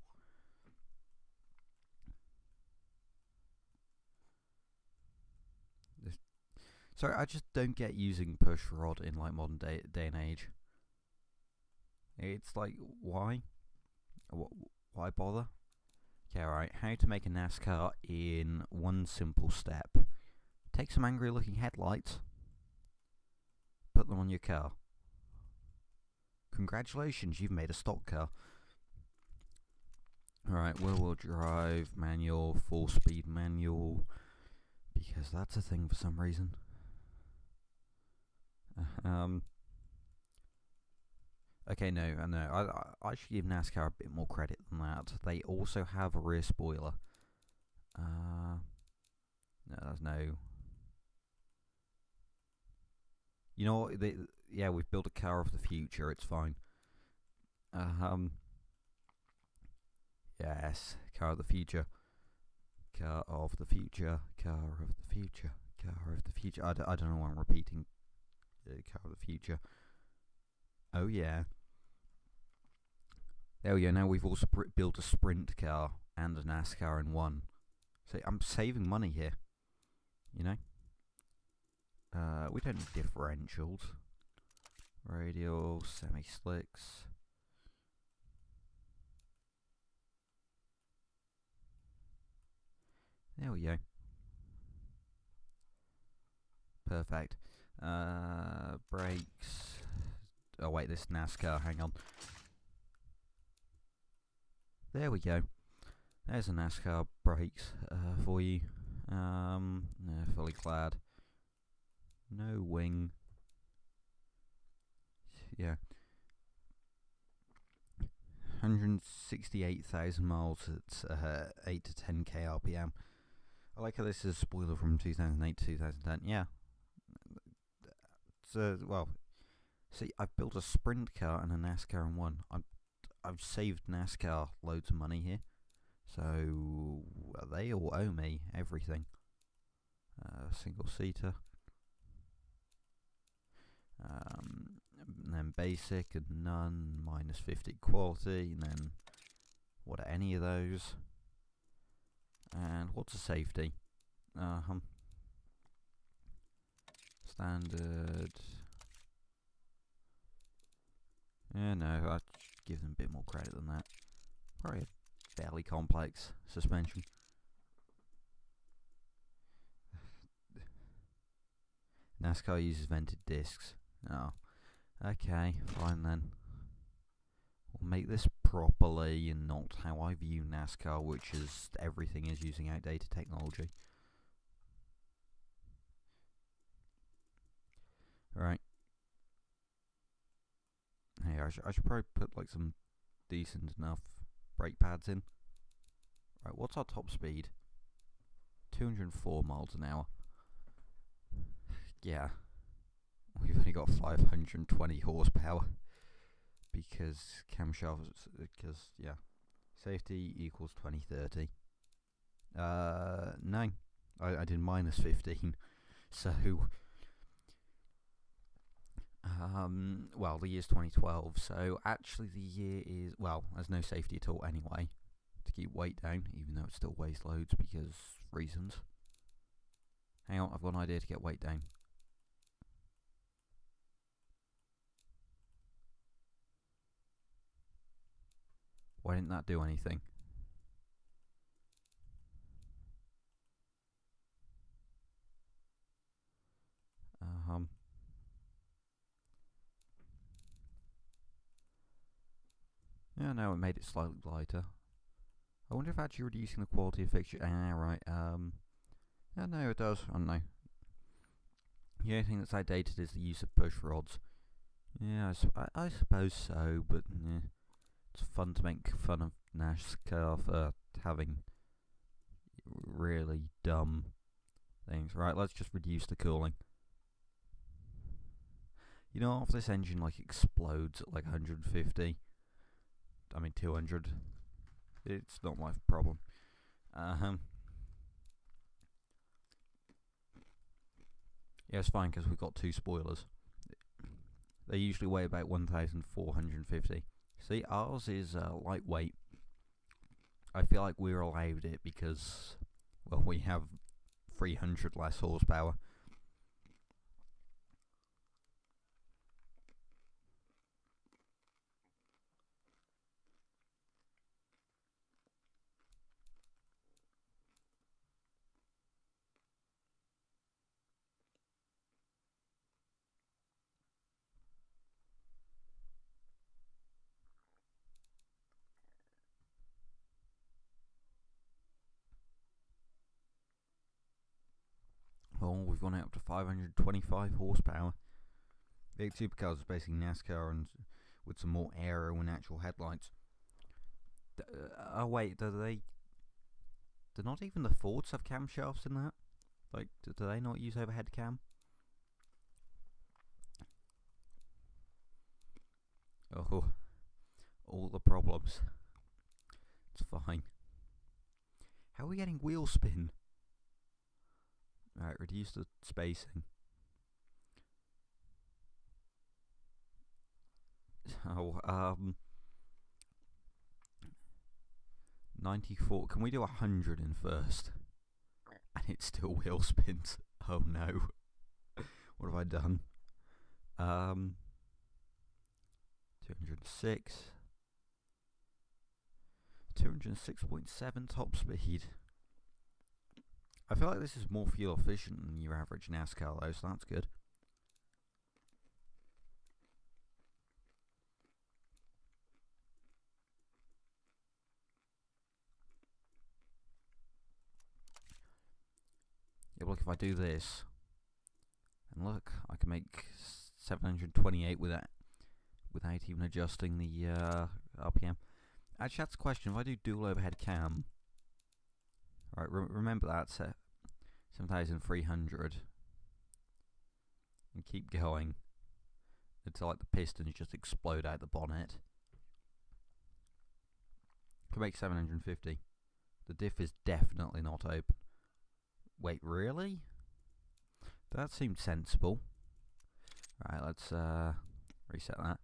Sorry, I just don't get using push rod in like modern day and age. It's like, why? Why bother? Okay, right. How to make a NASCAR in one simple step. Take some angry looking headlights. Put them on your car. Congratulations, you've made a stock car. Alright, wheel drive, manual, 4-speed manual. Because that's a thing for some reason. Okay, no. I should give NASCAR a bit more credit than that. They also have a rear spoiler. No, there's no. You know what? Yeah, we've built a car of the future. It's fine. Yes, car of the future. Car of the future. Car of the future. Car of the future. I don't know why I'm repeating. Car of the future. Oh yeah. There we go. Now we've also built a sprint car and a NASCAR in one. So I'm saving money here. You know. We don't need differentials. Radial, semi-slicks. There we go. Perfect. Brakes. Oh wait, this NASCAR, hang on. There we go. There's a NASCAR brakes for you. Fully clad. No wing. Yeah. 168,000 miles at 8 to 10k RPM. I like how this is a spoiler from 2008 to 2010. Yeah. Well, see, I've built a sprint car and a NASCAR in one. I've saved NASCAR loads of money here. So they all owe me everything. Single seater. And then basic and none, minus 50 quality, and then what are any of those? And what's a safety? Standard. Yeah, no, I'd give them a bit more credit than that. Probably a fairly complex suspension. NASCAR uses vented discs. Oh, okay, fine then. We'll make this properly and not how I view NASCAR, which is everything is using outdated technology. Right. Hey, I should probably put like some decent enough brake pads in. Right, what's our top speed? 204 miles an hour. Yeah. We've only got 520 horsepower. Because camshafts, yeah. Safety equals 2030. No. I did minus 15. So, well, the year's 2012, so actually the year is, well, there's no safety at all anyway, to keep weight down, even though it still weighs loads because reasons. Hang on, I've got an idea to get weight down. Why didn't that do anything? Yeah, no, it made it slightly lighter. I wonder if actually reducing the quality of fixture. Right. Yeah, no, it does. I don't know. The only thing that's outdated is the use of push rods. Yeah, I suppose so, but yeah, it's fun to make fun of NASCAR for having really dumb things. Right, let's just reduce the cooling. You know, if this engine like explodes at like 150, I mean 200, it's not my problem. Yeah, it's fine because we've got 2 spoilers. They usually weigh about 1,450. See, ours is lightweight. I feel like we're allowed it because, well, we have 300 less horsepower. Well, we've gone up to 525 horsepower. Big supercars is basically NASCAR and with some more aero and actual headlights. Oh wait, do they? Do not even the Fords have camshafts in that? Like, do they not use overhead cam? Oh, all the problems. It's fine. How are we getting wheel spin? Right, reduce the spacing. Oh, 94. Can we do 100 in first? And it still wheel spins. Oh no. What have I done? 206. 206.7 top speed. I feel like this is more fuel efficient than your average NASCAR though, so that's good. Yeah, look, if I do this, and look, I can make 728 without even adjusting the RPM. Actually, that's a question. If I do dual overhead cam, right, remember that, 7,300, and keep going until like the pistons just explode out the bonnet. Can make 750. The diff is definitely not open. Wait, really? That seemed sensible. Right, let's reset that.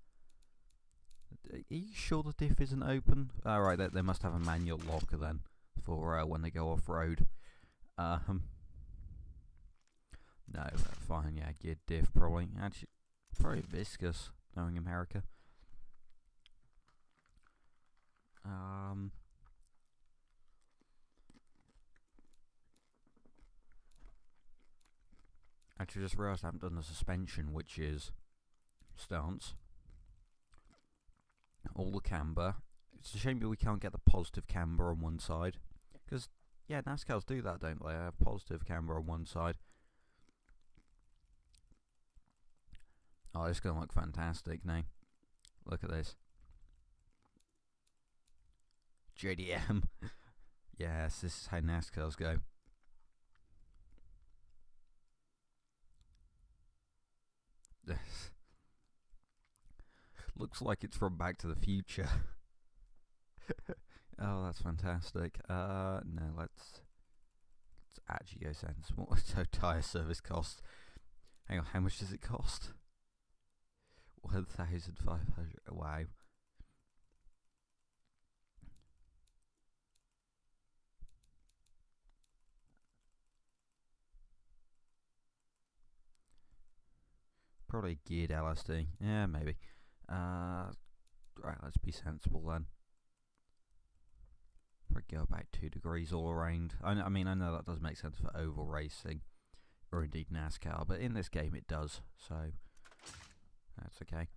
Are you sure the diff isn't open? Alright, they must have a manual locker then for when they go off-road. No, fine, yeah, geared diff probably. Actually, probably viscous, knowing America. Actually, just realised I haven't done the suspension, which is stance, all the camber. It's a shame that we can't get the positive camber on one side, because yeah, NASCARs do that, don't they? They have positive camber on one side. Oh, it's going to look fantastic now. Look at this. JDM. Yes, this is how NASCARs go. Looks like it's from Back to the Future. Oh, that's fantastic. No, let's actually go sense. What so tyre service costs? Hang on, how much does it cost? 1,500. Wow. Probably geared LSD. Yeah, maybe. Right, let's be sensible then. Probably go about 2 degrees all around. I mean, I know that does make sense for oval racing, or indeed NASCAR, but in this game it does, so that's okay.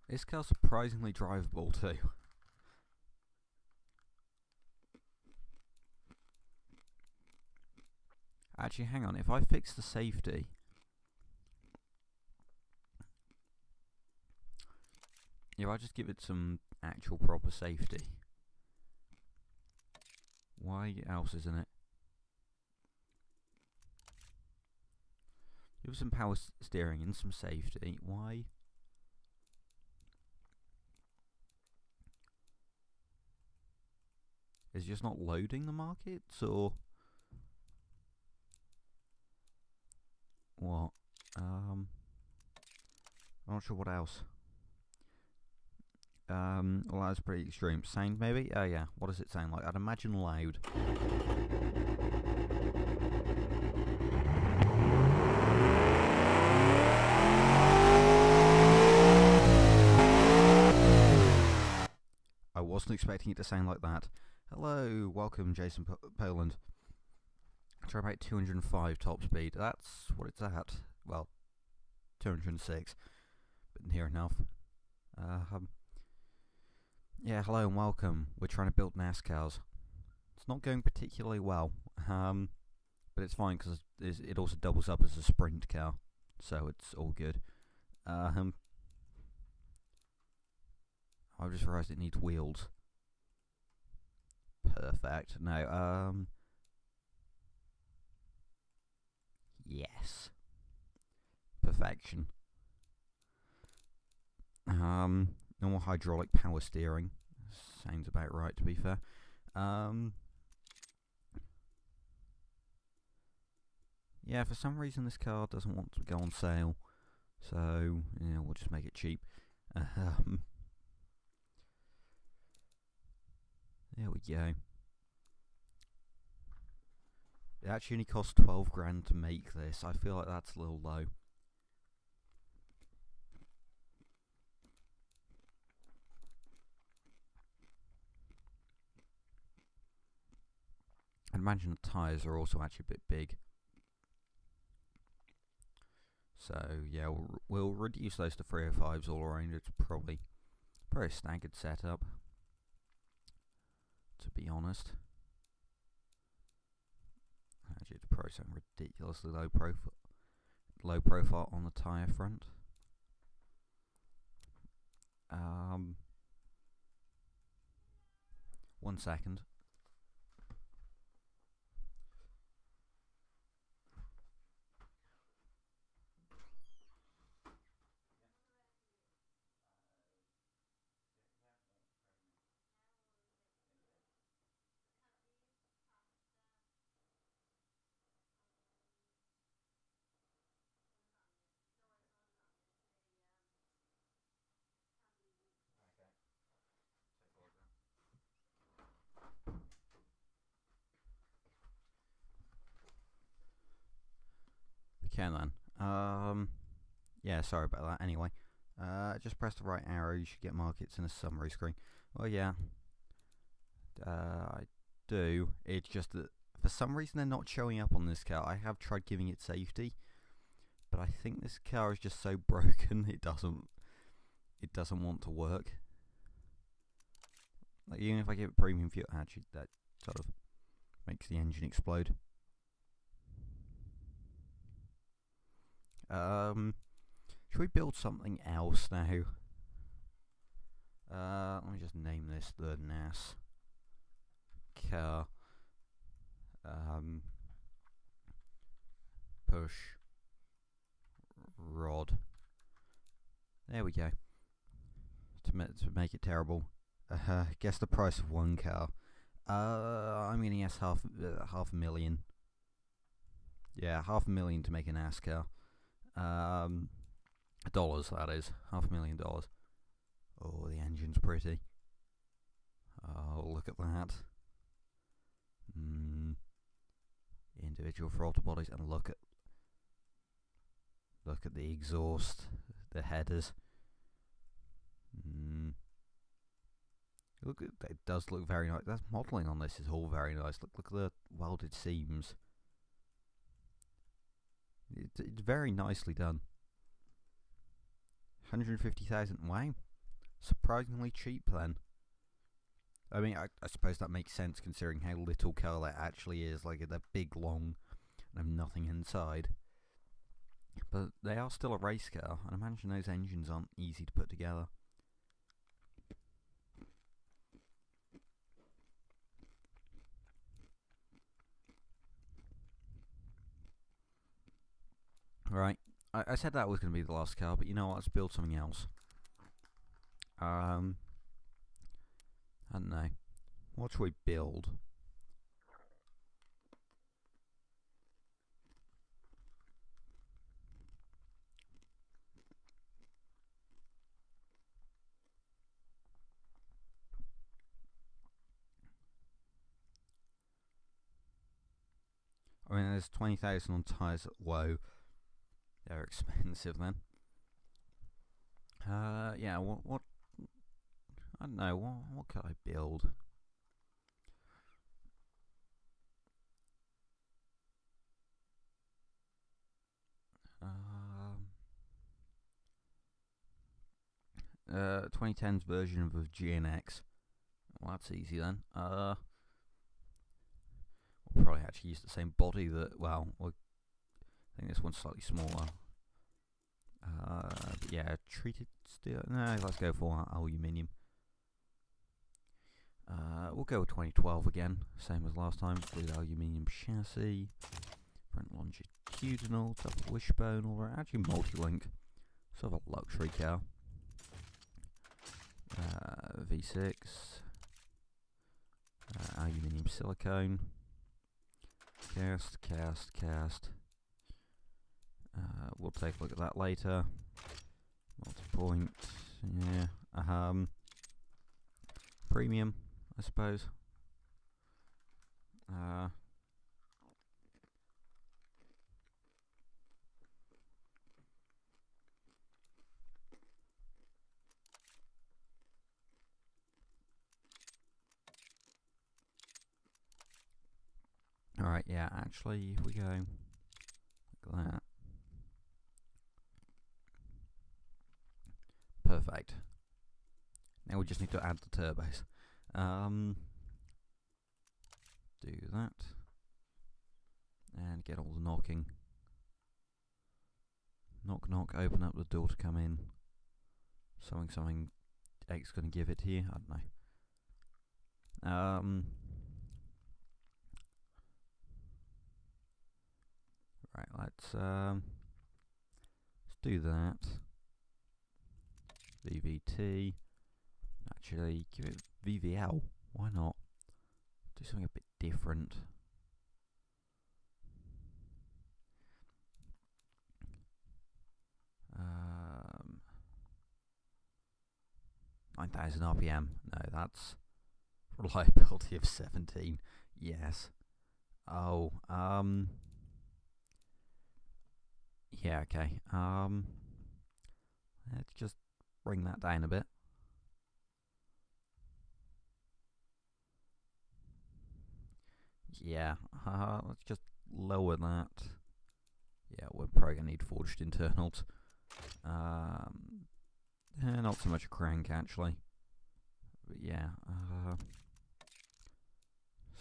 This car's surprisingly drivable too. Actually, hang on, if I fix the safety... If I just give it some actual proper safety... Why else isn't it? Give it some power steering and some safety. Why? Is it just not loading the markets, or what? I'm not sure what else. Well, that's pretty extreme. Sound, maybe? Oh, yeah. What does it sound like? I'd imagine loud. I wasn't expecting it to sound like that. Hello, welcome, Jason Poland. Try about 205 top speed. That's what it's at. Well, 206, but near enough. Yeah, hello and welcome. We're trying to build NASCARs. It's not going particularly well, but it's fine because it also doubles up as a sprint car, so it's all good. I've just realised it needs wheels. Perfect. No, yes. Perfection. Normal hydraulic power steering. Sounds about right, to be fair. Yeah, for some reason this car doesn't want to go on sale, so yeah, we'll just make it cheap. There we go. It actually only costs 12 grand to make this. I feel like that's a little low. I'd imagine the tyres are also actually a bit big. So yeah, we'll reduce those to 305s all around. It's probably a staggered setup, to be honest. Actually, it's probably something ridiculously low profile on the tyre front. 1 second. Okay then. Yeah, sorry about that. Anyway, just press the right arrow. You should get markets in a summary screen. Well, yeah, I do. It's just that for some reason they're not showing up on this car. I have tried giving it safety, but I think this car is just so broken it doesn't want to work. Like, even if I give it premium fuel, actually that sort of makes the engine explode. Should we build something else now? Let me just name this the NAS car. Push rod. There we go. To make it terrible. Guess the price of one car. I'm gonna guess half a million. Yeah, $500,000 to make a NASCAR. Dollars, that is. $500,000. Oh, the engine's pretty. Oh, look at that. Individual throttle bodies, and look at the exhaust, the headers. Look, it does look very nice. That modelling on this is all very nice. Look at the welded seams. It's very nicely done. 150,000. Wow, surprisingly cheap then. I mean, I suppose that makes sense considering how little car that actually is. Like, they're big, long, and have nothing inside. But they are still a race car, and I imagine those engines aren't easy to put together. Right, I said that was going to be the last car, but you know what, let's build something else. I don't know. What should we build? I mean, there's 20,000 on tyres. Whoa, they're expensive then. Yeah. What? I don't know. What could I build? 2010's version of a GNX. Well, that's easy then. We'll probably actually use the same body that. Well, I think this one's slightly smaller. But yeah, treated steel. No, let's go for aluminium. We'll go with 2012 again, same as last time. With aluminium chassis, front longitudinal, double wishbone, or actually multi-link, sort of a luxury car. V6, aluminium silicone, cast. We'll take a look at that later. Multi-point, yeah. Premium, I suppose. Alright, yeah, actually, if we go like that. Perfect. Now we just need to add the turbos. Do that. And get all the knocking. Knock, knock, open up the door to come in. Something X gonna give it here, I don't know. Right, let's do that. VVT. Actually, give it VVL. Why not? Do something a bit different. Um, 9,000 RPM. No, that's reliability of 17. Yes. Oh, yeah, okay. Let's just bring that down a bit. Yeah, let's just lower that. Yeah, we're probably going to need forged internals. Not so much a crank, actually. But yeah,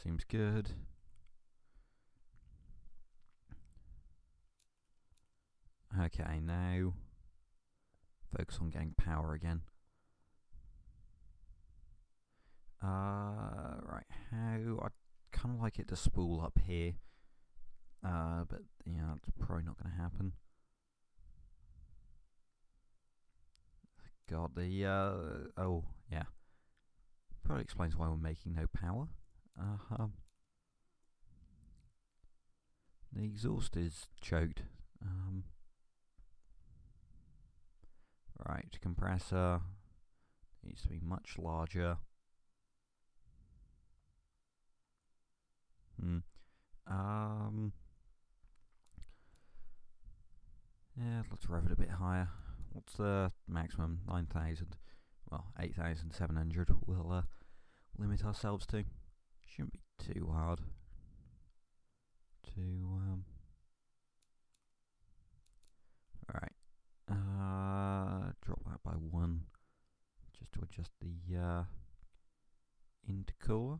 seems good. Okay, now focus on getting power again. Right, how... I'd kind of like it to spool up here. But, yeah, it's probably not going to happen. God, the, oh, yeah. Probably explains why we're making no power. The exhaust is choked. Right, compressor needs to be much larger. Yeah, let's rev it a bit higher. What's the maximum? 9,000. Well, 8,700 we'll limit ourselves to. Shouldn't be too hard to alright. Drop that by 1 just to adjust the intercooler.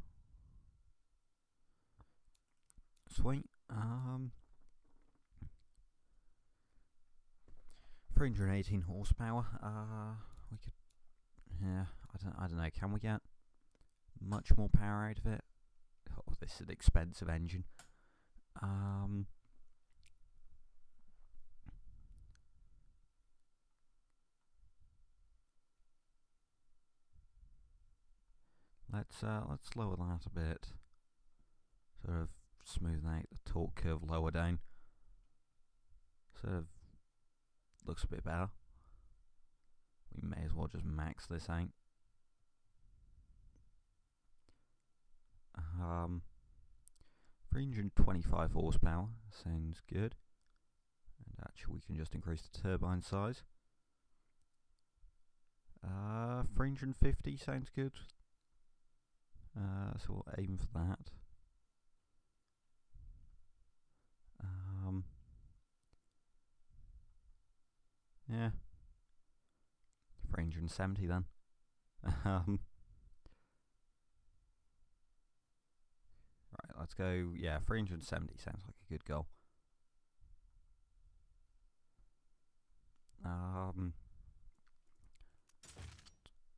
Sweet. 318 horsepower. We could, yeah, I don't know. Can we get much more power out of it? Oh, this is an expensive engine. Let's lower that a bit. Sort of smooth out the torque curve lower down. Sort of looks a bit better. We may as well just max this out. 325 horsepower sounds good. And actually we can just increase the turbine size. 350 sounds good. So we'll aim for that. Yeah. 370 then. Right, let's go. Yeah, 370 sounds like a good goal.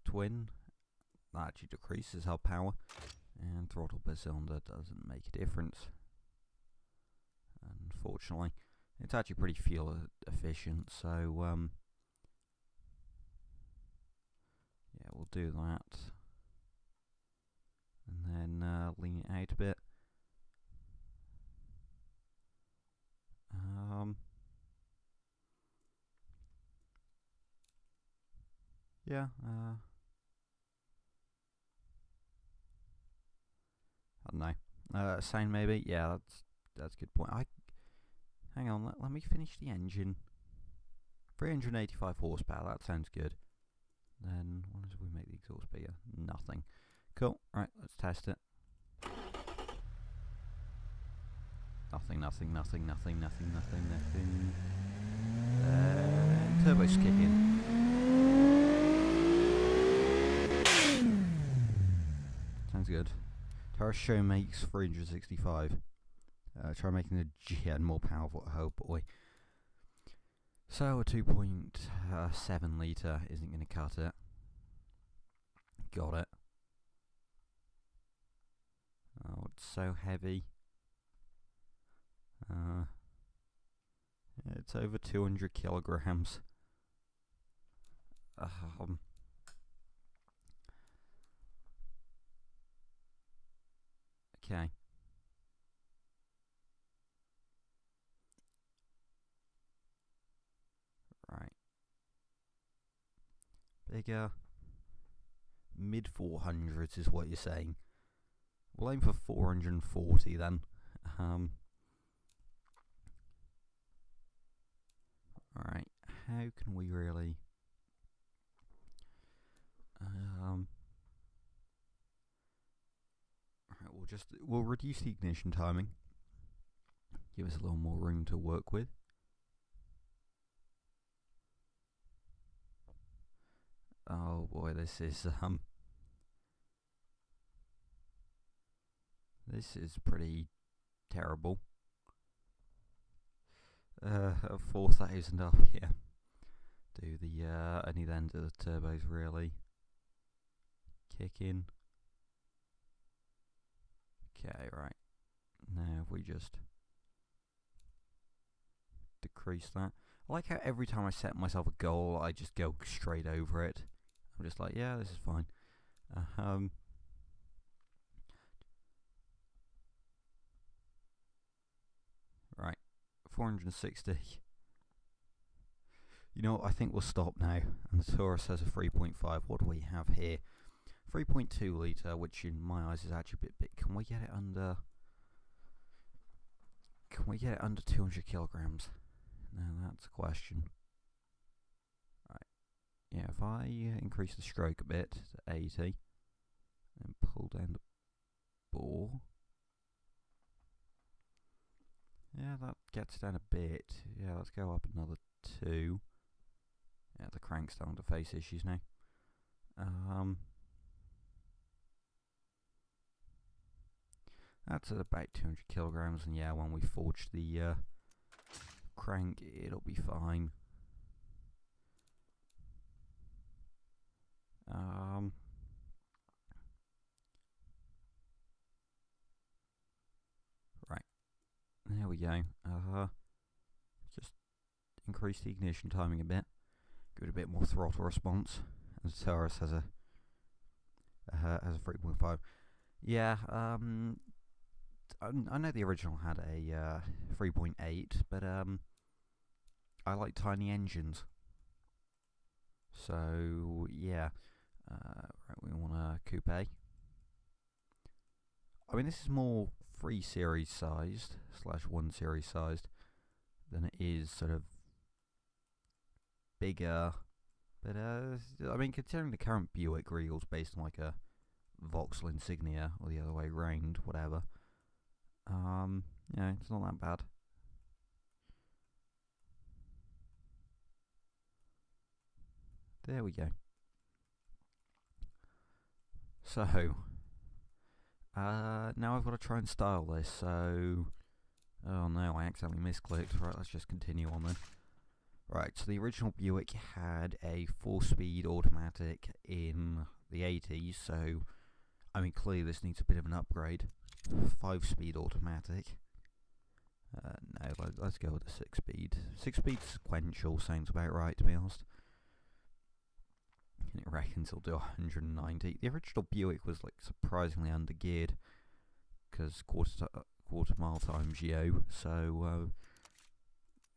Twin. That actually decreases our power. And throttle per cylinder doesn't make a difference. Unfortunately. It's actually pretty fuel efficient, so yeah, we'll do that. And then lean it out a bit. Yeah, I don't know. Sound maybe? Yeah, that's a good point. Hang on, let me finish the engine. 385 horsepower, that sounds good. Then, what did we make the exhaust bigger? Nothing. Cool, right, let's test it. Nothing. Turbo's kicking. Sounds good. Tara Show makes 365. Try making the GN more powerful. Oh boy. So a 2.7 litre isn't going to cut it. Got it. Oh, it's so heavy. It's over 200 kilograms. Okay. Right. Bigger. Mid 400s is what you're saying. We'll aim for 440 then. Alright, how can we really... Alright, we'll reduce the ignition timing. Give us a little more room to work with. Oh boy, this is pretty terrible. 4,000 RPM. Do the only then do the turbos really kick in. Okay, right. Now if we just decrease that. I like how every time I set myself a goal, I just go straight over it. I'm just like, yeah, this is fine. 460. You know what, I think we'll stop now. And the Taurus has a 3.5. What do we have here? 3.2 litre, which in my eyes is actually a bit big. Can we get it under... Can we get it under 200 kilograms? No, that's a question. Right. Yeah, if I increase the stroke a bit to 80, and pull down the bore. Yeah, that gets down a bit. Yeah, let's go up another 2. Yeah, the crank's starting to face issues now. That's at about 200 kilograms, and yeah, when we forge the crank, it'll be fine. Right, there we go. Just increase the ignition timing a bit, give it a bit more throttle response. And the Taurus has a 3.5. Yeah, I know the original had a 3.8, but I like tiny engines. So yeah, right, we want a coupe. I mean, this is more 3 series sized / 1 series sized than it is sort of bigger. But I mean, considering the current Buick Regal's based on like a Vauxhall Insignia or the other way round, whatever. Yeah, it's not that bad. There we go. So, now I've got to try and style this, so... Oh no, I accidentally misclicked. Right, let's just continue on then. Right, so the original Buick had a 4-speed automatic in the 80s, so... I mean, clearly this needs a bit of an upgrade. 5-speed automatic. No, let's go with the 6-speed. 6-speed sequential sounds about right, to be honest. And it reckons it'll do 190. The original Buick was like surprisingly undergeared because quarter mile times yo. So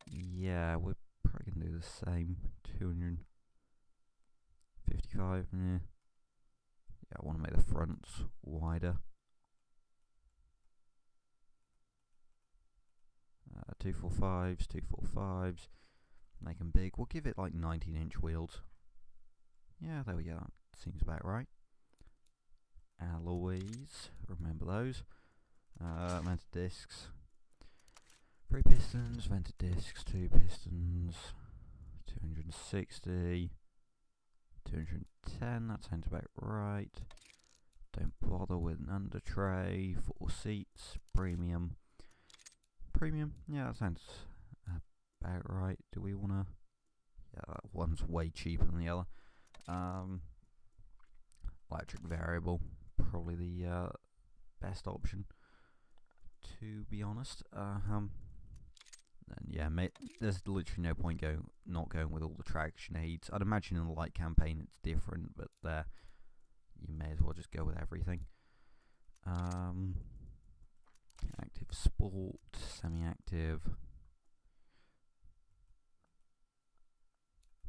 yeah, we're probably gonna do the same. 255. Yeah, I want to make the fronts wider. 245s, 245s. Make them big. We'll give it like 19-inch wheels. Yeah, there we go. That seems about right. Alloys, remember those. Vented discs. 3 pistons, vented discs, 2 pistons. 260. 210, that sounds about right. Don't bother with an under tray. 4 seats, premium. Premium, yeah, that sounds about right. Do we want to... Yeah, that one's way cheaper than the other. Electric variable, probably the best option, to be honest. And yeah, there's literally no point not going with all the traction aids. I'd imagine in the light campaign it's different, but there you may as well just go with everything. Active sport, semi-active.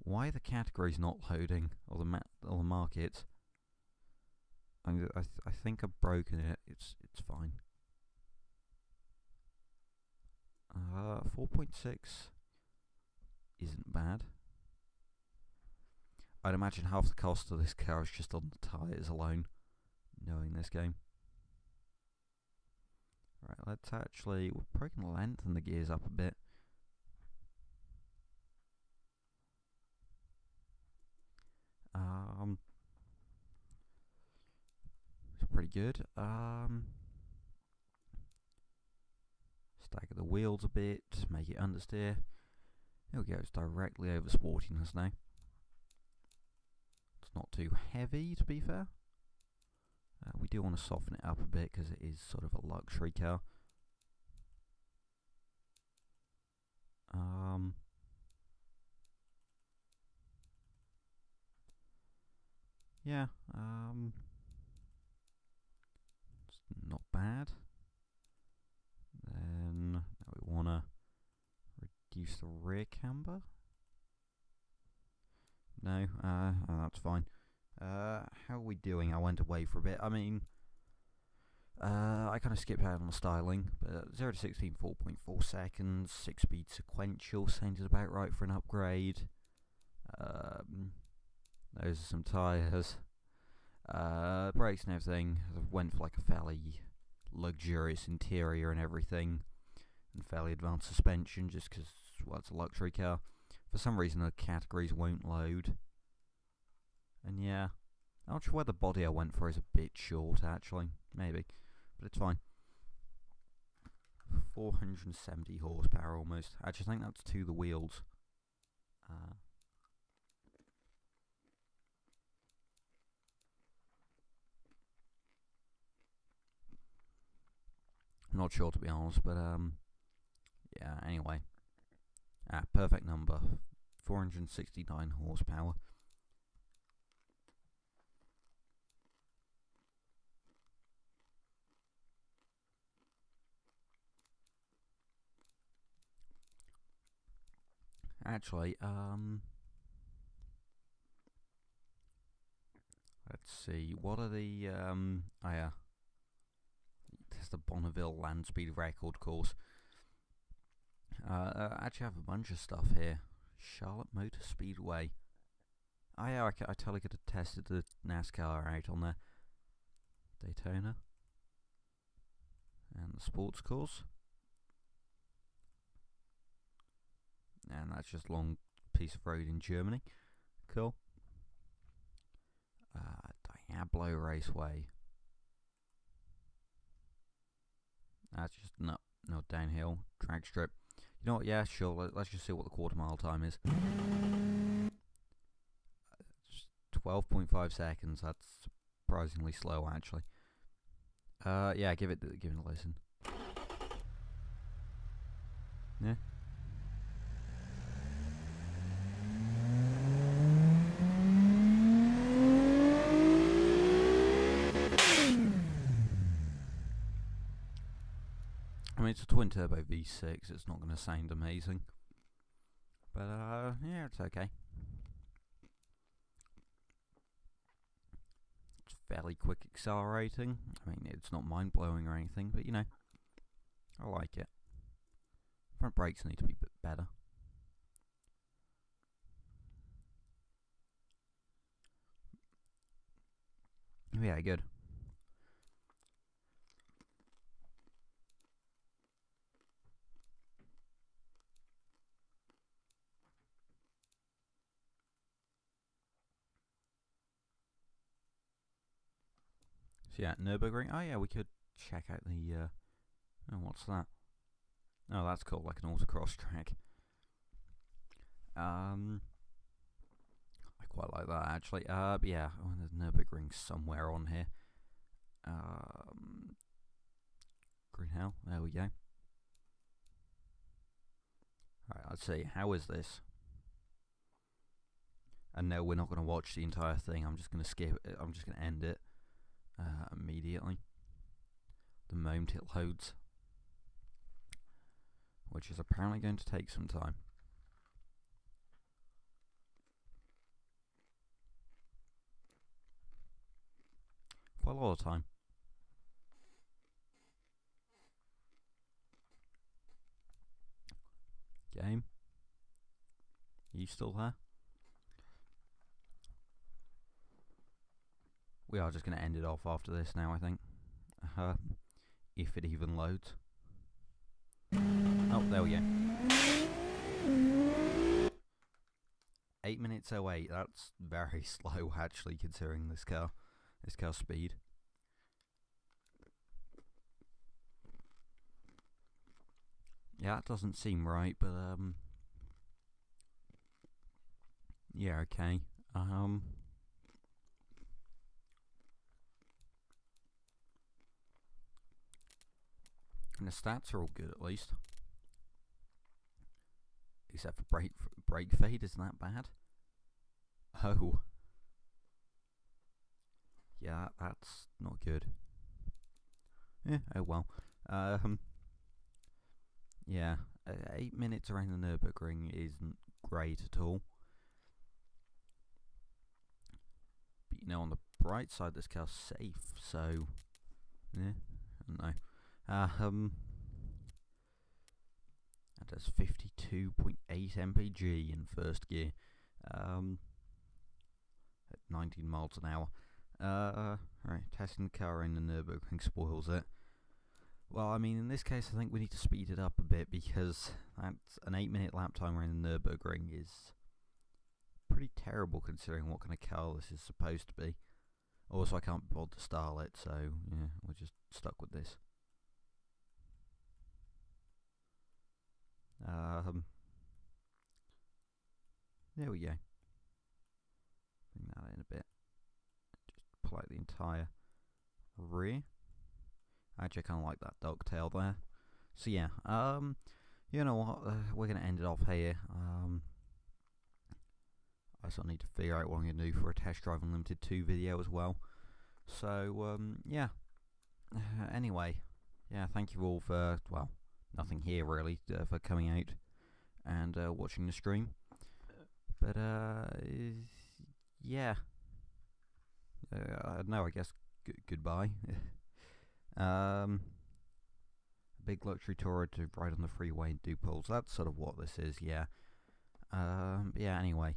Why are the categories not loading, or the markets? I think I've broken it. It's fine. 4.6 isn't bad. I'd imagine half the cost of this car is just on the tyres alone, knowing this game. Right, let's actually... We're probably going to lengthen the gears up a bit. It's pretty good. Stagger the wheels a bit, make it understeer. There we go, it's directly over sportiness now. It's not too heavy, to be fair. We do want to soften it up a bit because it is sort of a luxury car. Yeah, it's not bad. Then now we want to Use the rear camber? No, oh, that's fine. How are we doing? I went away for a bit. I mean, I kind of skipped out on the styling, but 0 to 16, 4.4 seconds, 6-speed sequential, sounded about right for an upgrade. Those are some tyres. Brakes and everything. I went for like a fairly luxurious interior and everything, and fairly advanced suspension, just because, well, it's a luxury car. For some reason, the categories won't load. And yeah, I'm not sure why the body I went for is a bit short, actually. Maybe. But it's fine. 470 horsepower almost. Actually, I think that's to the wheels. I'm not sure, to be honest, but yeah, anyway. Perfect number. 469 horsepower. Actually, let's see, what are the, oh yeah, there's the Bonneville Land Speed Record course. Actually, I have a bunch of stuff here. Charlotte Motor Speedway. Oh yeah, I totally could have tested the NASCAR out on there. Daytona. And the sports course. And that's just a long piece of road in Germany. Cool. Diablo Raceway. That's just no downhill drag strip. You know what? Yeah, sure. Let's just see what the quarter mile time is. 12.5 seconds. That's surprisingly slow, actually. Yeah, give it a listen. Yeah. I mean, it's a twin turbo V6. It's not going to sound amazing, but yeah, it's okay. It's fairly quick accelerating. I mean, it's not mind blowing or anything, but you know, I like it. Front brakes need to be a bit better. Yeah, good. So yeah, Nürburgring. Oh yeah, we could check out the. Oh, what's that? Oh, that's cool, like an autocross track. I quite like that actually. But yeah, oh, there's Nürburgring somewhere on here. Green Hell. There we go. Alright, let's see. How is this? And no, we're not going to watch the entire thing. I'm just going to skip it. I'm just going to end it immediately. The moment it loads. Which is apparently going to take some time. Quite a lot of time. Game? Are you still there? We are just going to end it off after this now, I think. If it even loads. Oh, there we go. 8 minutes 08. That's very slow, actually, considering this car's speed. Yeah, that doesn't seem right, but yeah, okay. And the stats are all good, at least. Except for brake fade, isn't that bad? Oh. Yeah, that's not good. Yeah, oh well. Yeah, 8 minutes around the Nürburgring isn't great at all. But you know, on the bright side, this car's safe, so yeah, I don't know. That does 52.8 mpg in first gear, at 19 miles an hour. Right, testing the car in the Nürburgring spoils it. Well, I mean, in this case, I think we need to speed it up a bit, because that's an 8-minute lap time around the Nürburgring is pretty terrible considering what kind of car this is supposed to be. Also, I can't bother to style it, so yeah, we're just stuck with this. There we go. Bring that in a bit. Just pull out the entire rear. Actually, I kind of like that dovetail there. So yeah, you know what? We're gonna end it off here. I sort of need to figure out what I'm gonna do for a Test Drive Unlimited 2 video as well. So yeah. Anyway, yeah, thank you all for, well, nothing here really, for coming out and watching the stream. But yeah, no, I guess goodbye. Big luxury tourer to ride on the freeway and do pulls. That's sort of what this is. Yeah. Yeah. Anyway.